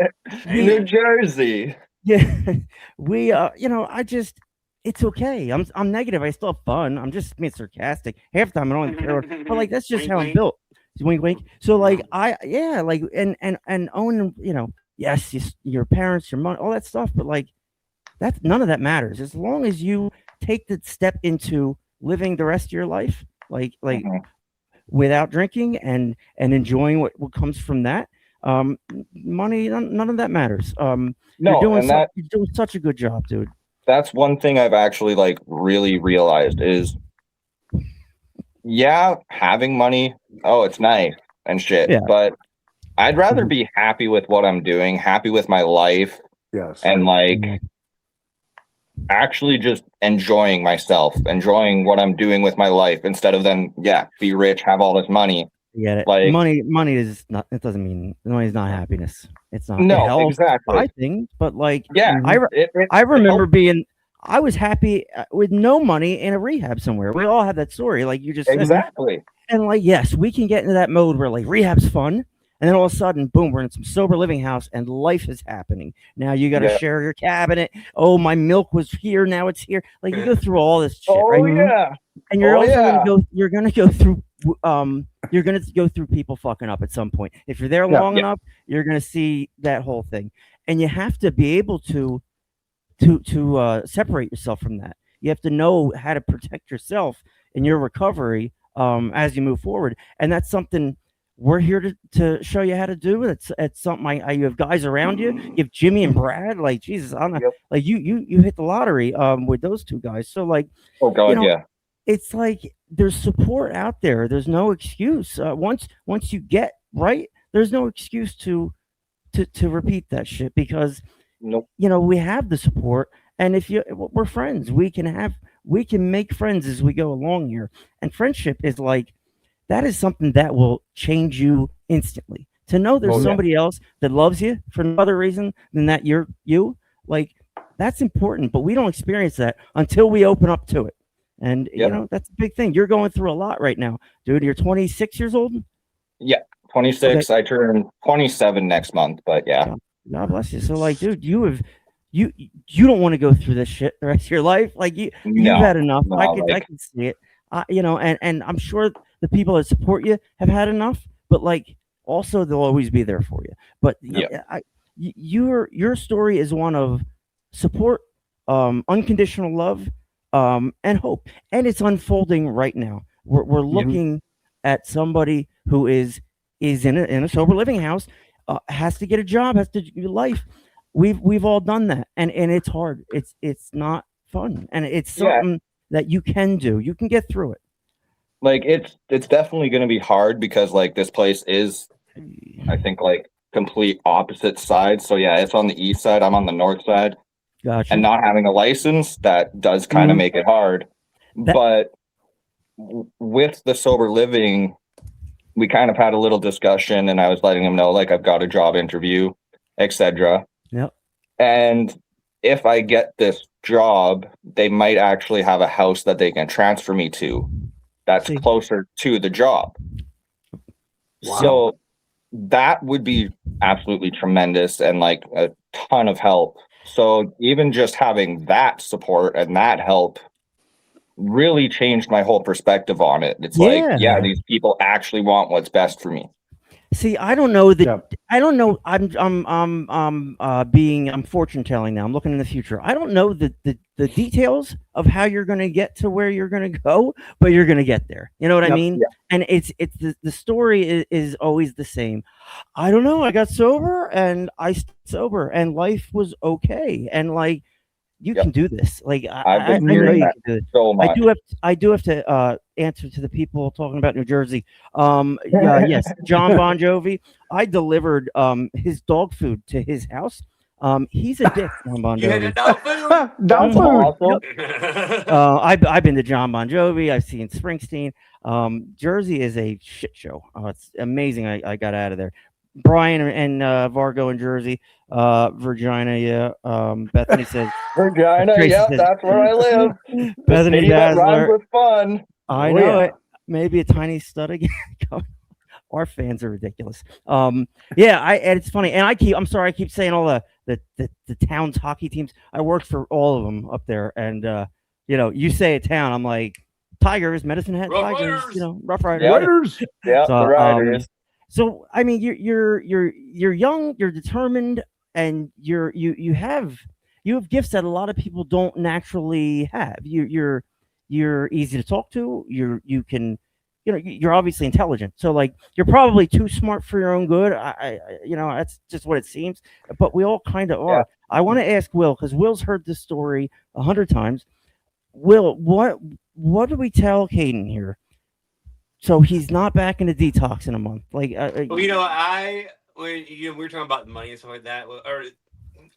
New Jersey. yeah, we. You know, it's okay. I'm negative. I still have fun. I'm just being sarcastic. Half the time I don't even care. But like, that's just Wink, how I'm wink. built. Wink, wink. So like, like, and own, you know, yes, your parents, your money, all that stuff. But like, that's, none of that matters as long as you take the step into living the rest of your life, like Mhm. without drinking and enjoying what comes from that. Money, none of that matters. No, You're doing such a good job, dude. that's one thing I've actually like really realized is, yeah, having money, oh, it's nice and shit, Yeah. but I'd rather be happy with what I'm doing, happy with my life, Yes. and like actually just enjoying myself, enjoying what I'm doing with my life instead of then, yeah, be rich, have all this money. You get it. Like, Money is not. It doesn't mean money is not happiness. It's not. No, it helps exactly. buy things, but like, yeah, I remember being. I was happy with no money in a rehab somewhere. We all have that story, like you just said. exactly. And like, yes, we can get into that mode where like rehab's fun, and then all of a sudden, boom, we're in some sober living house, and life is happening. Now you got to Yeah. share your cabinet. Oh, my milk was here, now it's here. Like, you go through all this shit, Oh right? yeah, And you're Oh, also yeah. gonna go. You're gonna go through. You're gonna go through people fucking up at some point. If you're there Yeah. long Yeah. enough, you're gonna see that whole thing, and you have to be able to separate yourself from that. You have to know how to protect yourself in your recovery as you move forward, and that's something we're here to show you how to do. It's something you have guys around you. You have Jimmy and Brad. Like, Jesus, I'm not, Yep. like you hit the lottery with those two guys. So like, oh god, you know, yeah, it's like there's support out there. There's no excuse. Once you get right, there's no excuse to repeat that shit, because nope, you know, we have the support, and if we're friends, we can make friends as we go along here. And friendship is like, that is something that will change you instantly. To know there's Oh, yeah. somebody else that loves you for no other reason than that you're you, like, that's important. But we don't experience that until we open up to it. And you Yep. know, that's a big thing. You're going through a lot right now, dude. You're 26 years old. 26. I turn 27 next month, but yeah, God bless you. So like, dude, you don't want to go through this shit the rest of your life. Like, you've No, had enough. no, I like- can see it. You know, and I'm sure the people that support you have had enough, but like, also they'll always be there for you. But your story is one of support, unconditional love, and hope, and it's unfolding right now. We're looking at somebody who is in a sober living house, has to get a job, has to do life. We've all done that, and it's hard. It's not fun, and it's something that you can do. You can get through it. like it's definitely going to be hard because like this place is, I think, like complete opposite sides. So yeah, it's on the east side, I'm on the north side, Gotcha. and not having a license, that does kind of Mhm. make it hard. That- But with the sober living, we kind of had a little discussion, and I was letting him know like I've got a job interview, etc. Yep. And if I get this job, they might actually have a house that they can transfer me to that's See. closer to the job. Wow. So that would be absolutely tremendous and like a ton of help. So even just having that support and that help really changed my whole perspective on it. It's like, Yeah. yeah, these people actually want what's best for me. See, I don't know that. Yep. I don't know. I'm fortune telling now. I'm looking in the future. I don't know the details of how you're going to get to where you're going to go, but you're going to get there. You know what I Yep. mean? Yeah. And it's the story is always the same. I don't know. I got sober and I stayed sober and life was okay. And like you Yep. can do this. Like I've been I know hearing you that can do it. so much. I do have to answer to the people talking about New Jersey. Yes, John Bon Jovi. I delivered his dog food to his house. He's a dick, John Bon You had a Jovi. dog food? Dog That's food. awesome. I've been to John Bon Jovi. I've seen Springsteen. Jersey is a shit show. It's amazing. I got out of there. Brian and Vargo in Jersey, Virginia. Yeah. Bethany says. Regina, Tracy yep, says- that's where I live. The Bethany city that rhymes Dazzler. with fun. I Oh, know yeah. it. Maybe a tiny stud again. Our fans are ridiculous. Yeah, and it's funny. And I'm sorry, I keep saying all the town's hockey teams. I worked for all of them up there, and you say a town, I'm like Tigers, Medicine Hat Rough Tigers, Riders. Rough Riders. Yeah. Raiders. Yeah, So, the Riders. So I mean, you're young, you're determined, and you have gifts that a lot of people don't naturally have. You're easy to talk to. You can, you're obviously intelligent. So like, you're probably too smart for your own good. That's just what it seems. But we all kind of are. Yeah. I want to ask Will because Will's heard this story 100 times. Will, what do we tell Kaeden here? So he's not back in the detox in a month. Like, Well, when we were talking about money and stuff like that, or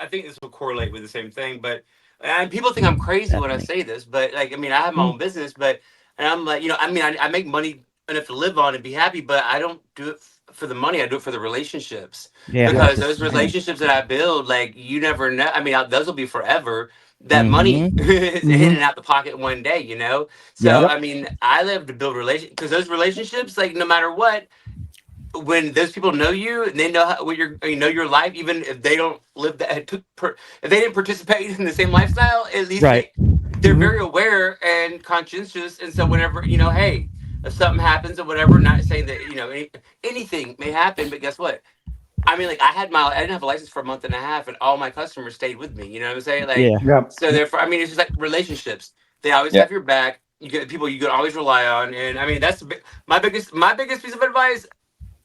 I think this will correlate with the same thing. But and people think I'm crazy when I say this, but like, I mean, I have my own business, and I'm like, I make money enough to live on and be happy, but I don't do it for the money. I do it for the relationships. Yeah. Because those relationships that I build, like, you never know. I mean, those will be forever. That money is in and out the pocket one day, So Yep. I mean, I live to build relations because those relationships, like, no matter what, when those people know you and they know what your life, even if they don't live that, if they didn't participate in the same lifestyle, at least Right. they're very aware and conscientious. And so whenever, hey, if something happens or whatever, not saying that, anything may happen, but guess what? I mean, like, I didn't have a license for a month and a half, and all my customers stayed with me. You know what I'm saying? Like, Yeah. Yep. so therefore, I mean, it's just like relationships. They always Yeah. have your back. You get people you can always rely on, and I mean, that's my biggest piece of advice: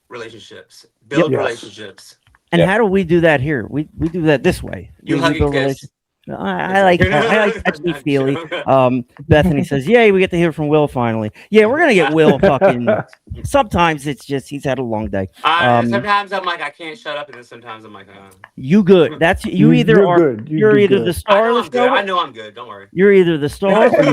relationships. Build Yes. relationships. And Yeah. how do we do that here? We do that this way. You We hug and build kiss. relations- I like touchy feely. I'm Bethany says, "Yay, we get to hear from Will finally." Yeah, we're gonna get Will fucking. Sometimes it's just he's had a long day. Sometimes I'm like, I can't shut up, and then sometimes I'm like, You good? That's you. Either You're are good. you're do either good. the star of the show. I know I'm good. Don't worry. You're either the star or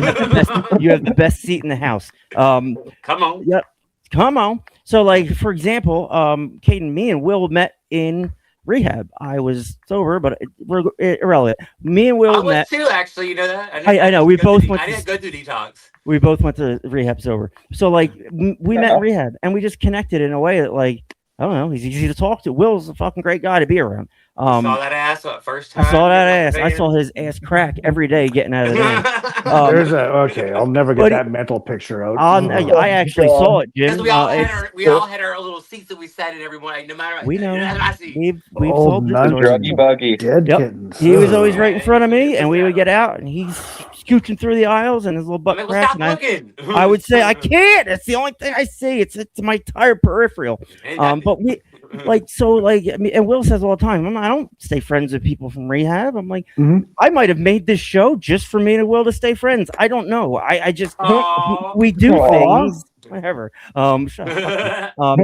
you have the best seat in the house. Come on. Yep. Come on. So, like, for example, Kaeden, me and Will met in rehab. I was sober, but we're irrelevant. Me and I Will was met. too, actually. You know that? I know, we both went I to- didn't go through detox. We both went to rehab sober. So, like, we met in rehab, and we just connected in a way that, like, I don't know, he's easy to talk to. Will's a fucking great guy to be around. Saw that ass first time. I saw that ass. you know I what saw his ass crack every day getting out of the van. I'm There's okay. I'll never but get that mental picture out. I actually saw it, Jim. Because we all had our little seats that we sat in every morning, no matter what. We know. That's my seat. We've Oh, told this none story. Druggy buggy. Dead Yep. kittens. He was always right in front of me, and we would get out, and he's scooching through the aisles, and his little I'm butt like, well, cracks. stop And looking. I would say, I can't. It's the only thing I see. It's my entire peripheral. But we, and Will says all the time, I don't stay friends with people from rehab. I'm like, I might have made this show just for me and Will to stay friends. I don't know. I just Aw. we do Aw. things. Whatever. Shut up.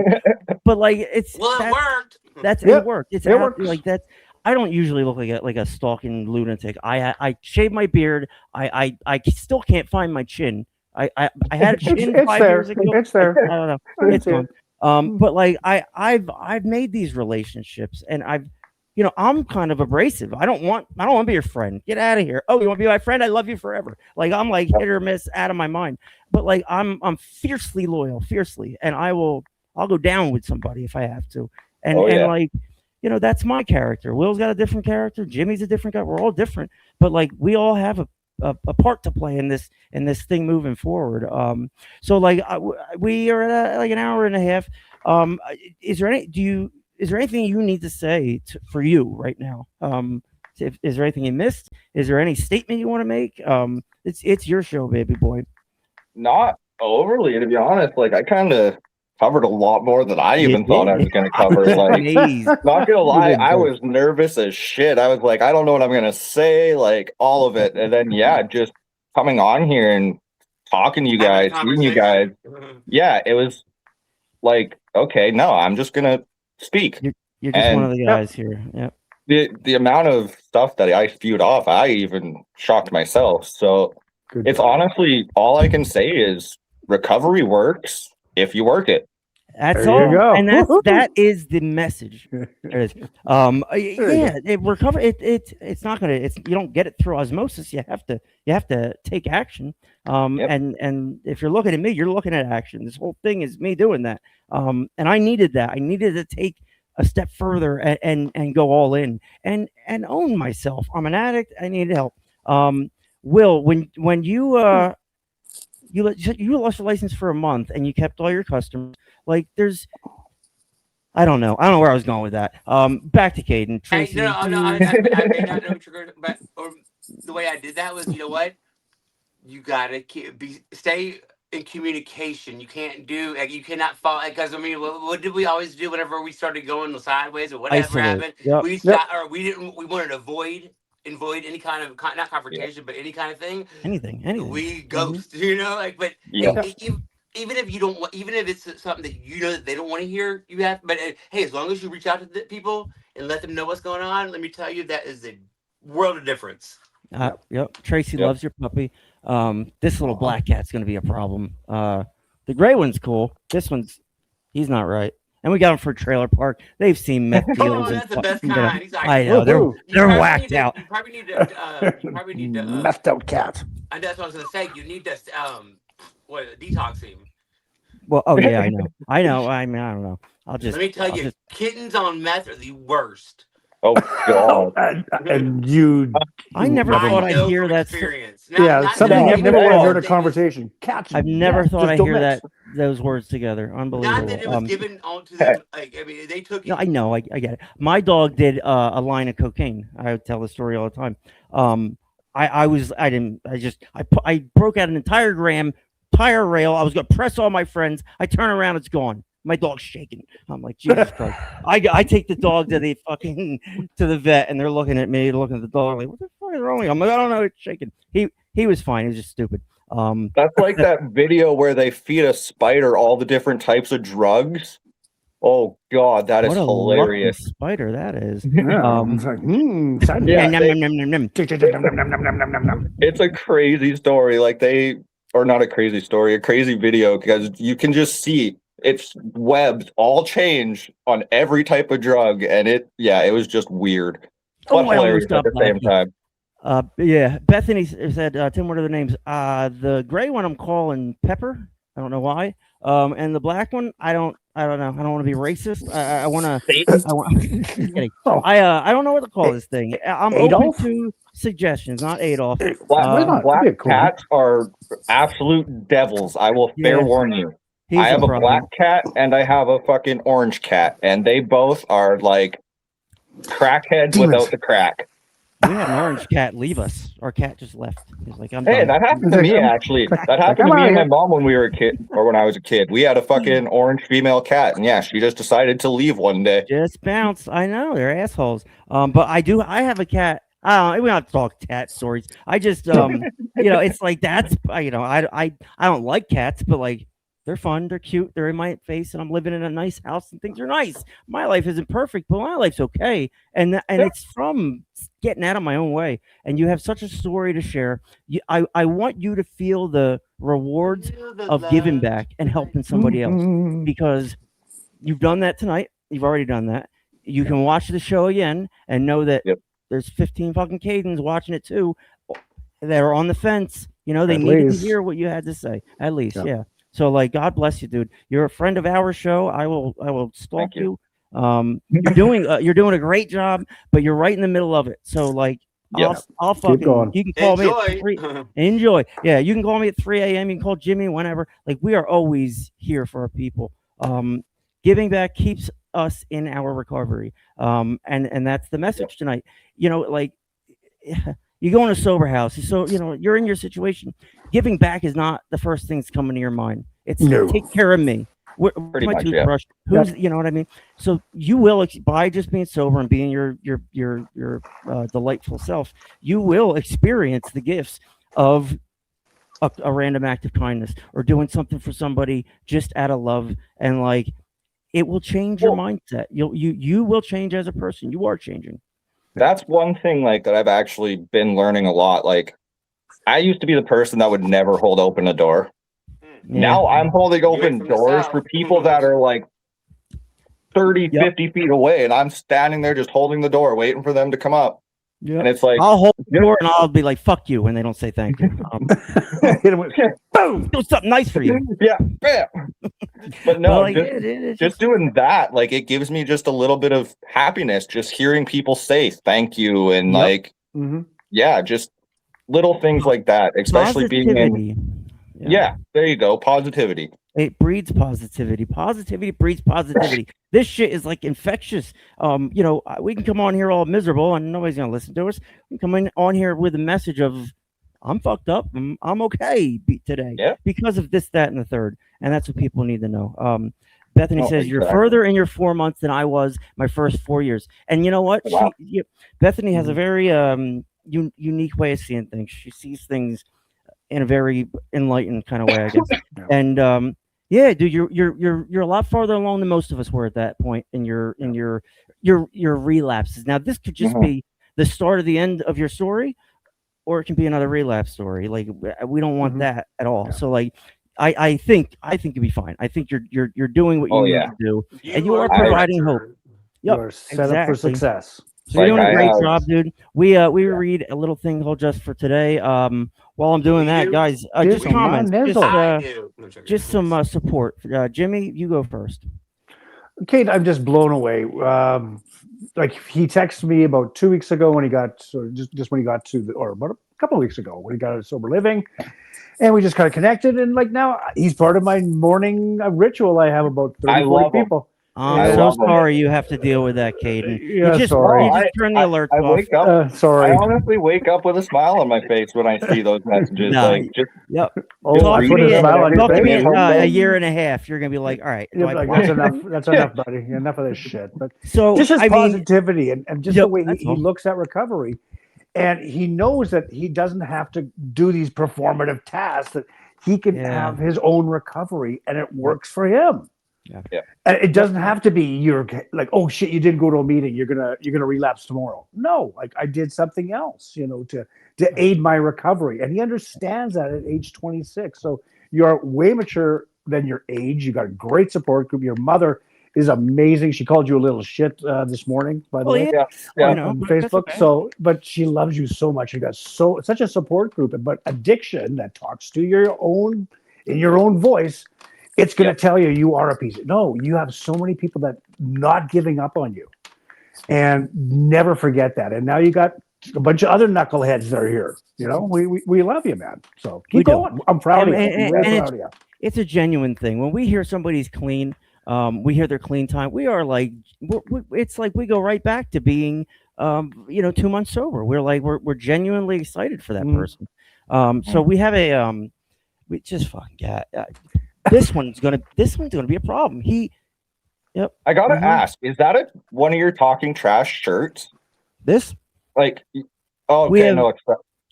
But like it worked. It worked. It works. like that. I don't usually look like a stalking lunatic. I shave my beard. I still can't find my chin. I had a chin It's 5 there. years ago. It's there. I don't know. I It's see it. gone. But like I've made these relationships, and I'm kind of abrasive. I don't want to be your friend. Get out of here. Oh, you want to be my friend? I love you forever. Like I'm like hit or miss, out of my mind. But like I'm fiercely loyal, and I'll go down with somebody if I have to. And like that's my character. Will's got a different character. Jimmy's a different guy. We're all different, but like we all have a part to play in this thing moving forward. So like we are at like an hour and a half. Is there anything you need to say for you right now? Is there anything you missed? Is there any statement you want to make? It's your show, baby boy. Not overly, to be honest. Like I kind of covered a lot more than I even thought I was going to cover. Like, Amazing. not gonna lie, did I great. was nervous as shit. I was like, I don't know what I'm gonna say, like all of it. And then yeah, just coming on here and talking to you Having a guys, seeing you guys, conversation. yeah, it was like, okay, no, I'm just gonna speak. You're just one And of the guys here. Yep. the amount of stuff that I spewed off, I even shocked myself. So Good it's job. honestly all I can say is recovery works if you work it. That's There all, you go. and that is the message. There it is. Yeah, it's not gonna. You don't get it through osmosis. You have to take action. Yep. And if you're looking at me, you're looking at action. This whole thing is me doing that. And I needed that. I needed to take a step further and go all in and own myself. I'm an addict. I need help. Will, when you lost your license for a month and you kept all your customers, like I don't know where I was going with that. Back to Kaeden. Hey, Tracy. no, I may not know what you're going to, but or the way I did that was, you know what? You gotta stay in communication. You can't do, like, you cannot fall, because I mean, what did we always do whenever we started going sideways or whatever Isolate. happened? Yep. We stopped, or we wanted to avoid any kind of not confrontation, but any kind of thing. Anything. We ghost, you know, like, but Yeah. even if you don't want, even if it's something that you know that they don't want to hear, you have. But hey, as long as you reach out to the people and let them know what's going on, let me tell you, that is a world of difference. Yep. Tracy Yep. loves your puppy. This little black cat's gonna be a problem. The gray one's cool. This he's not right. And we got him for a trailer park. They've seen meth deals. Oh, that's the best you know, kind. He's like, I know they're Woohoo. you they're probably whacked need to- out. You probably need to. Methed out cat. And that's what I was gonna say. You need to detox him. Well, oh yeah, I know. I mean, I don't know. I'll just Let me tell you, kittens on meth are the worst. Oh god. And you. I never I thought I'd know hear from that. experience. Yeah, something that I've never even would have though heard a they conversation. Cats. I've never yes, thought just I'd don't hear mix. those words together. Unbelievable. Not that it was given onto them. Like, I mean, they took it. No, I know. I get it. My dog did a line of cocaine. I tell the story all the time. I broke out an entire tire rail. I was gonna press all my friends. I turn around, it's gone. My dog's shaking. I'm like, Jesus Christ. I take the dog to the vet, and they're looking at me, looking at the dog, like, what the fuck is wrong with you? I'm like, I don't know, it's shaking. He was fine. He was just stupid. That's like that video where they feed a spider all the different types of drugs. Oh god, that is what a hilarious. lucky spider that is. Yeah, it's like, side Yeah, Nom, nom, nom, nom, nom. It's a crazy story. Or not a crazy story, a crazy video, because you can just see it's webs all change on every type of drug, and it was just weird, but I hilarious almost at got the same laughing. time. Yeah, Bethany said, Tim, what are the names? The gray one I'm calling Pepper. I don't know why. And the black one, I don't know. I don't want to be racist. I want to. Just kidding. Oh. I don't know what to call this thing. I'm Adolf? open to suggestions, not Adolf. Why not? Black That'd be cool. cats are absolute devils. I will fair Yeah. warn you. He's I have a problem. black cat and I have a fucking orange cat, and they both are like crackheads Demons. without the crack. We had an orange cat leave us. Our cat just left. He's like, I'm Hey, done. that happened to me actually. That happened to me and my mom when we were a kid, or when I was a kid. We had a fucking orange female cat, and yeah, she just decided to leave one day. Just bounce. I know they're assholes. But I have a cat. We don't have to talk cat stories. I just it's like that's I don't like cats, but like they're fun, they're cute, they're in my face, and I'm living in a nice house and things are nice. My life isn't perfect, but my life's okay. And it's from getting out of my own way. And you have such a story to share. I want you to feel the rewards of giving back and helping somebody else, because you've done that tonight. You've already done that. You can watch the show again and know that there's 15 fucking Kaedens watching it too. They're on the fence. They needed to hear what you had to say. At least, yeah. So, like, God bless you, dude. You're a friend of our show. I will stalk you. You're doing a great job, but you're right in the middle of it. So, like, I'll fucking. going. You can call me Enjoy. at 3. Enjoy. Yeah, you can call me at 3 a.m. You can call Jimmy whenever. Like, we are always here for our people. Giving back keeps us in our recovery. And that's the message tonight. You know, like you go in a sober house, so you're in your situation. Giving back is not the first thing that's coming to your mind. It's No. take care of me. Where's Pretty my much, yeah. toothbrush? Who's you know what I mean? So you will by just being sober and being your delightful self, you will experience the gifts of a random act of kindness or doing something for somebody just out of love, and like it will change your mindset. You will change as a person. You are changing. That's one thing like that I've actually been learning a lot. Like I used to be the person that would never hold open a door. Yeah. Now I'm holding open from the doors South. for people that are like 30, Yep. 50 feet away, and I'm standing there just holding the door, waiting for them to come up. Yeah. And it's like, I'll hold the door and I'll be like, "Fuck you," when they don't say thank you. Hit him with, boom. Do something nice for you. yeah, bam. But no, Like, it's just doing that, like it gives me just a little bit of happiness, just hearing people say thank you and Yep. like, yeah, just little things like that, especially being in, positivity. yeah, there you go, positivity. It breeds positivity. Positivity breeds positivity. This shit is like infectious. We can come on here all miserable and nobody's gonna listen to us. We can come on here with a message of, I'm fucked up. I'm okay today because of this, that, and the third. And that's what people need to know. Bethany says, "You're further in your 4 months than I was my first 4 years." And you know what? Wow. Bethany has a very unique way of seeing things. She sees things in a very enlightened kind of way, I guess. And yeah, dude, you're a lot farther along than most of us were at that point in your relapses. Now, this could just be the start of the end of your story, or it can be another relapse story. Like we don't want that at all. So like, I think you'll be fine. I think you're doing what you need to do, and you are providing hope. You are set up for success. So you're doing a great job, dude. We read a little thing just for today. While I'm doing that, guys, just comments, just some support. Jimmy, you go first. Kate, I'm just blown away. Like he texted me about 2 weeks ago when he got, just when he got to or about a couple of weeks ago when he got out of sober living, and we just kind of connected. And like now he's part of my morning ritual. I have about 30, 40 people. I'm so sorry you have to deal with that, Kaeden. Yeah, you just turn the alerts I off. wake up. Sorry. I honestly wake up with a smile on my face when I see those messages. Like, just Talk to put a smile on your me face. in a year and a half. You're gonna be like, all right, Like, that's enough. That's enough, buddy. Enough of this shit. But so just his I mean, positivity and just the way he all. looks at recovery, and he knows that he doesn't have to do these performative tasks. That he can have his own recovery, and it works for him. Yeah. And it doesn't have to be you're like, oh shit, you didn't go to a meeting, you're gonna relapse tomorrow. No, like I did something else, to aid my recovery. And he understands that at age 26. So you're way mature than your age. You got a great support group. Your mother is amazing. She called you a little shit this morning, by the way, on Facebook. Okay. So, but she loves you so much. You got such a support group. But addiction that talks to your own in your own voice, it's going to tell you are a piece. No, you have so many people that not giving up on you, and never forget that. And now you got a bunch of other knuckleheads that are here. We love you, man. So keep going. I'm proud of you. I'm really proud of you. It's a genuine thing. When we hear somebody's clean, we hear their clean time. We are like, it's like we go right back to being, 2 months sober. We're genuinely excited for that person. So we have we just fucking got. This one's gonna be a problem. I gotta ask, is that one of your Talking Trash shirts? This? Like,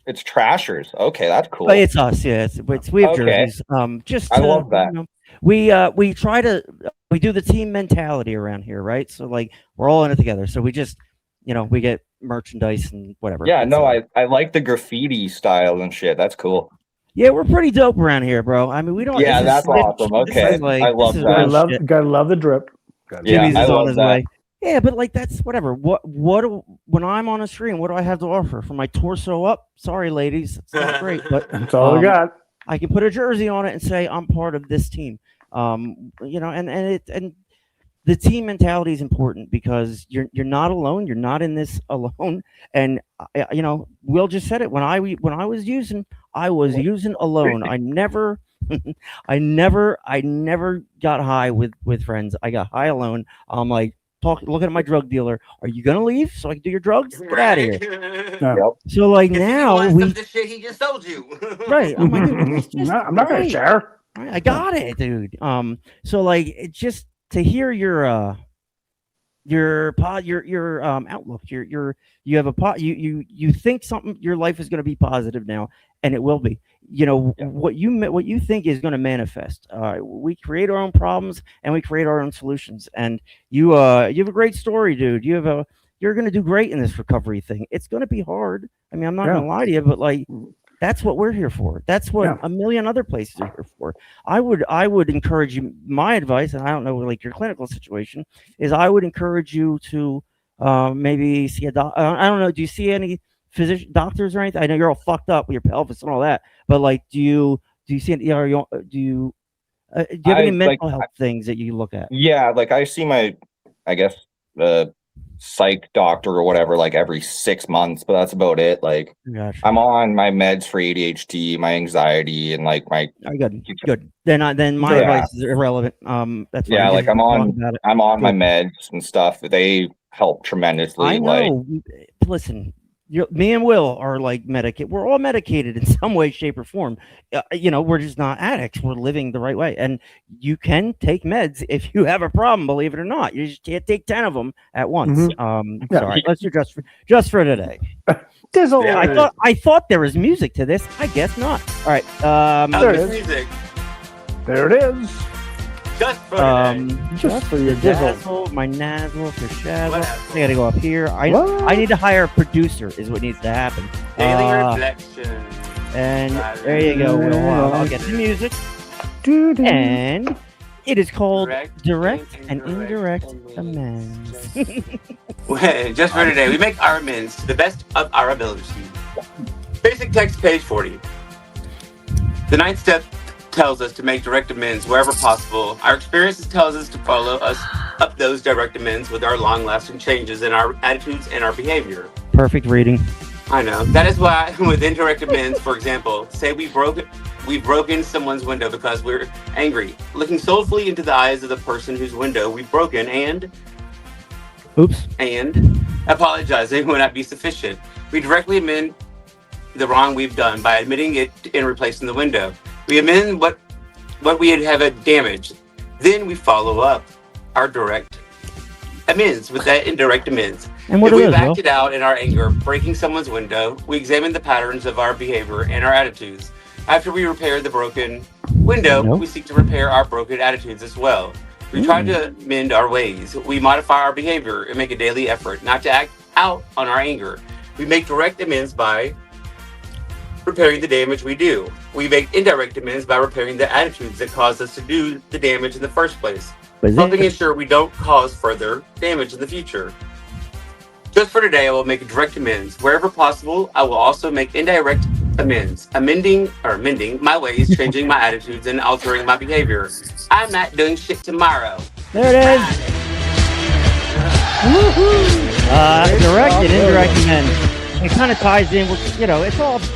it's Trashers. Okay, that's cool. Oh, it's us, yeah. We have jerseys. I love that. We do the team mentality around here, right? So like we're all in it together. So we just, we get merchandise and whatever. Yeah, I like the graffiti style and shit. That's cool. Yeah, we're pretty dope around here, bro. I mean, we don't. Yeah, that's awesome. Okay, I love that. Gotta love the drip. Jimmy's is on his way. Yeah, but like that's whatever. What when I'm on a screen, what do I have to offer? From my torso up? Sorry, ladies, it's not great, but that's all we got. I can put a jersey on it and say I'm part of this team. And the team mentality is important because you're not alone. You're not in this alone. And Will just said it. When I was using, I was using alone. I never I never got high with friends. I got high alone. I'm like looking at my drug dealer. Are you gonna leave so I can do your drugs? Get out of here. Yeah. Yep. So like If you now want some we of the shit he just told you. right. I'm like, dude, it's just I'm not going to great. share. I got it, dude. So like it just to hear your outlook, you have a you think something your life is going to be positive now, and it will be. You know what you think is going to manifest. We create our own problems and we create our own solutions. And you have a great story, dude. You're going to do great in this recovery thing. It's going to be hard. I mean, I'm not going to lie to you, but like that's what we're here for. That's what a million other places are here for. I would encourage you. My advice, and I don't know like your clinical situation, is I would encourage you to maybe see a doc. I don't know. Do you see any doctors or anything? I know you're all fucked up with your pelvis and all that, but like, do you see any? Do you have any mental health things that you look at? Yeah, like I see my, I guess the psych doctor or whatever like every 6 months, but that's about it. Like Gotcha. I'm on my meds for ADHD, my anxiety, and like my good. Then my advice is irrelevant. That's yeah, like I'm on my Good. meds and stuff. They help tremendously. I know. Listen, me and Will are like medicated. We're all medicated in some way, shape, or form. We're just not addicts. We're living the right way. And you can take meds if you have a problem, believe it or not. You just can't take 10 of them at once. Sorry, let's do just for today. I thought there was music to this. I guess not. All right. There it is. Music. There it is. Just for today. Just for your dizzle. My nazzle for shazzle. What? I gotta go up here. I need to hire a producer is what needs to happen. Daily reflection. And there you go, Will. I'll get the music. And it is called Direct and Indirect Amends. Just for today, we make our amends to the best of our ability. Basic text, page 40. The ninth step tells us to make direct amends wherever possible. Our experiences tells us to follow us up those direct amends with our long-lasting changes in our attitudes and our behavior. Perfect reading. I know. That is why with indirect amends, for example, say we've broken someone's window because we're angry. Looking soulfully into the eyes of the person whose window we've broken and apologizing would not be sufficient. We directly amend the wrong we've done by admitting it and replacing the window. We amend what we have damaged. Then we follow up our direct amends with that indirect amends. And what if we've is, acted out in our anger, breaking someone's window, we examine the patterns of our behavior and our attitudes. After we repair the broken window, we seek to repair our broken attitudes as well. We try to mend our ways. We modify our behavior and make a daily effort not to act out on our anger. We make direct amends by repairing the damage we do. We make indirect amends by repairing the attitudes that caused us to do the damage in the first place, helping ensure we don't cause further damage in the future. Just for today, I will make direct amends. Wherever possible, I will also make indirect amends, amending my ways, changing my attitudes, and altering my behavior. I'm not doing shit tomorrow. There it is. Direct and indirect amends. It kind of ties in with,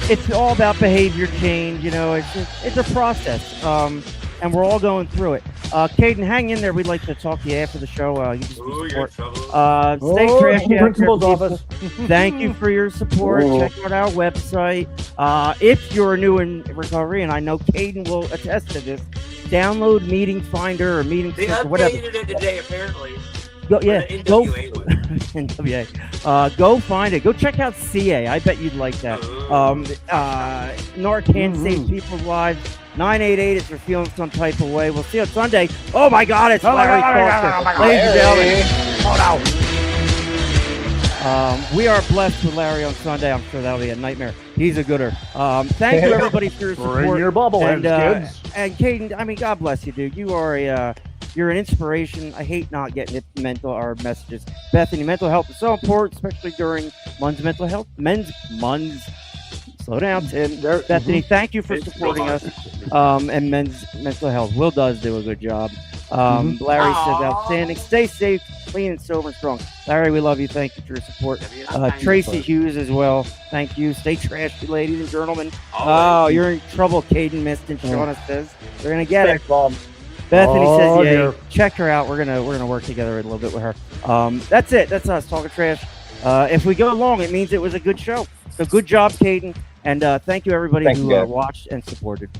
it's all about behavior change. It's a process, and we're all going through it. Kaeden, hang in there. We'd like to talk to you after the show. You just You're in trouble. Stay trashy. Principal's office. Thank you for your support. Check out our website. If you're new in recovery, and I know Kaeden will attest to this, download Meeting Finder or Meeting They Finder, whatever. updated it today, apparently. Go NWA go find it. Go check out CA. I bet you'd like that. Narcan saves people's lives. 988 if you're feeling some type of way. We'll see you on Sunday. Oh my God, it's Larry Foster. Ladies and gentlemen. We are blessed with Larry on Sunday. I'm sure that'll be a nightmare. He's a gooder. Thank you everybody for your support. Bring your bobbleheads, kids. And Kaeden, God bless you, dude. You are you're an inspiration. I hate not getting our messages. Bethany, mental health is so important, especially during men's mental health. Slow down, Tim. Bethany, thank you for supporting us. And men's mental health. Will does do a good job. Larry says, Aw. outstanding. Stay safe, clean and sober and strong. Larry, we love you. Thank you for your support. Tracy Hughes as well. Thank you. Stay trashy, ladies and gentlemen. Oh, you're in trouble, Kaeden missed, and Shauna says they're gonna get it. Bethany says, "Yeah, dear. check her out. We're gonna work together a little bit with her." That's it. That's us talking trash. If we go long, it means it was a good show. So good job, Kaeden, and thank you everybody Thank who you, guys. watched and supported.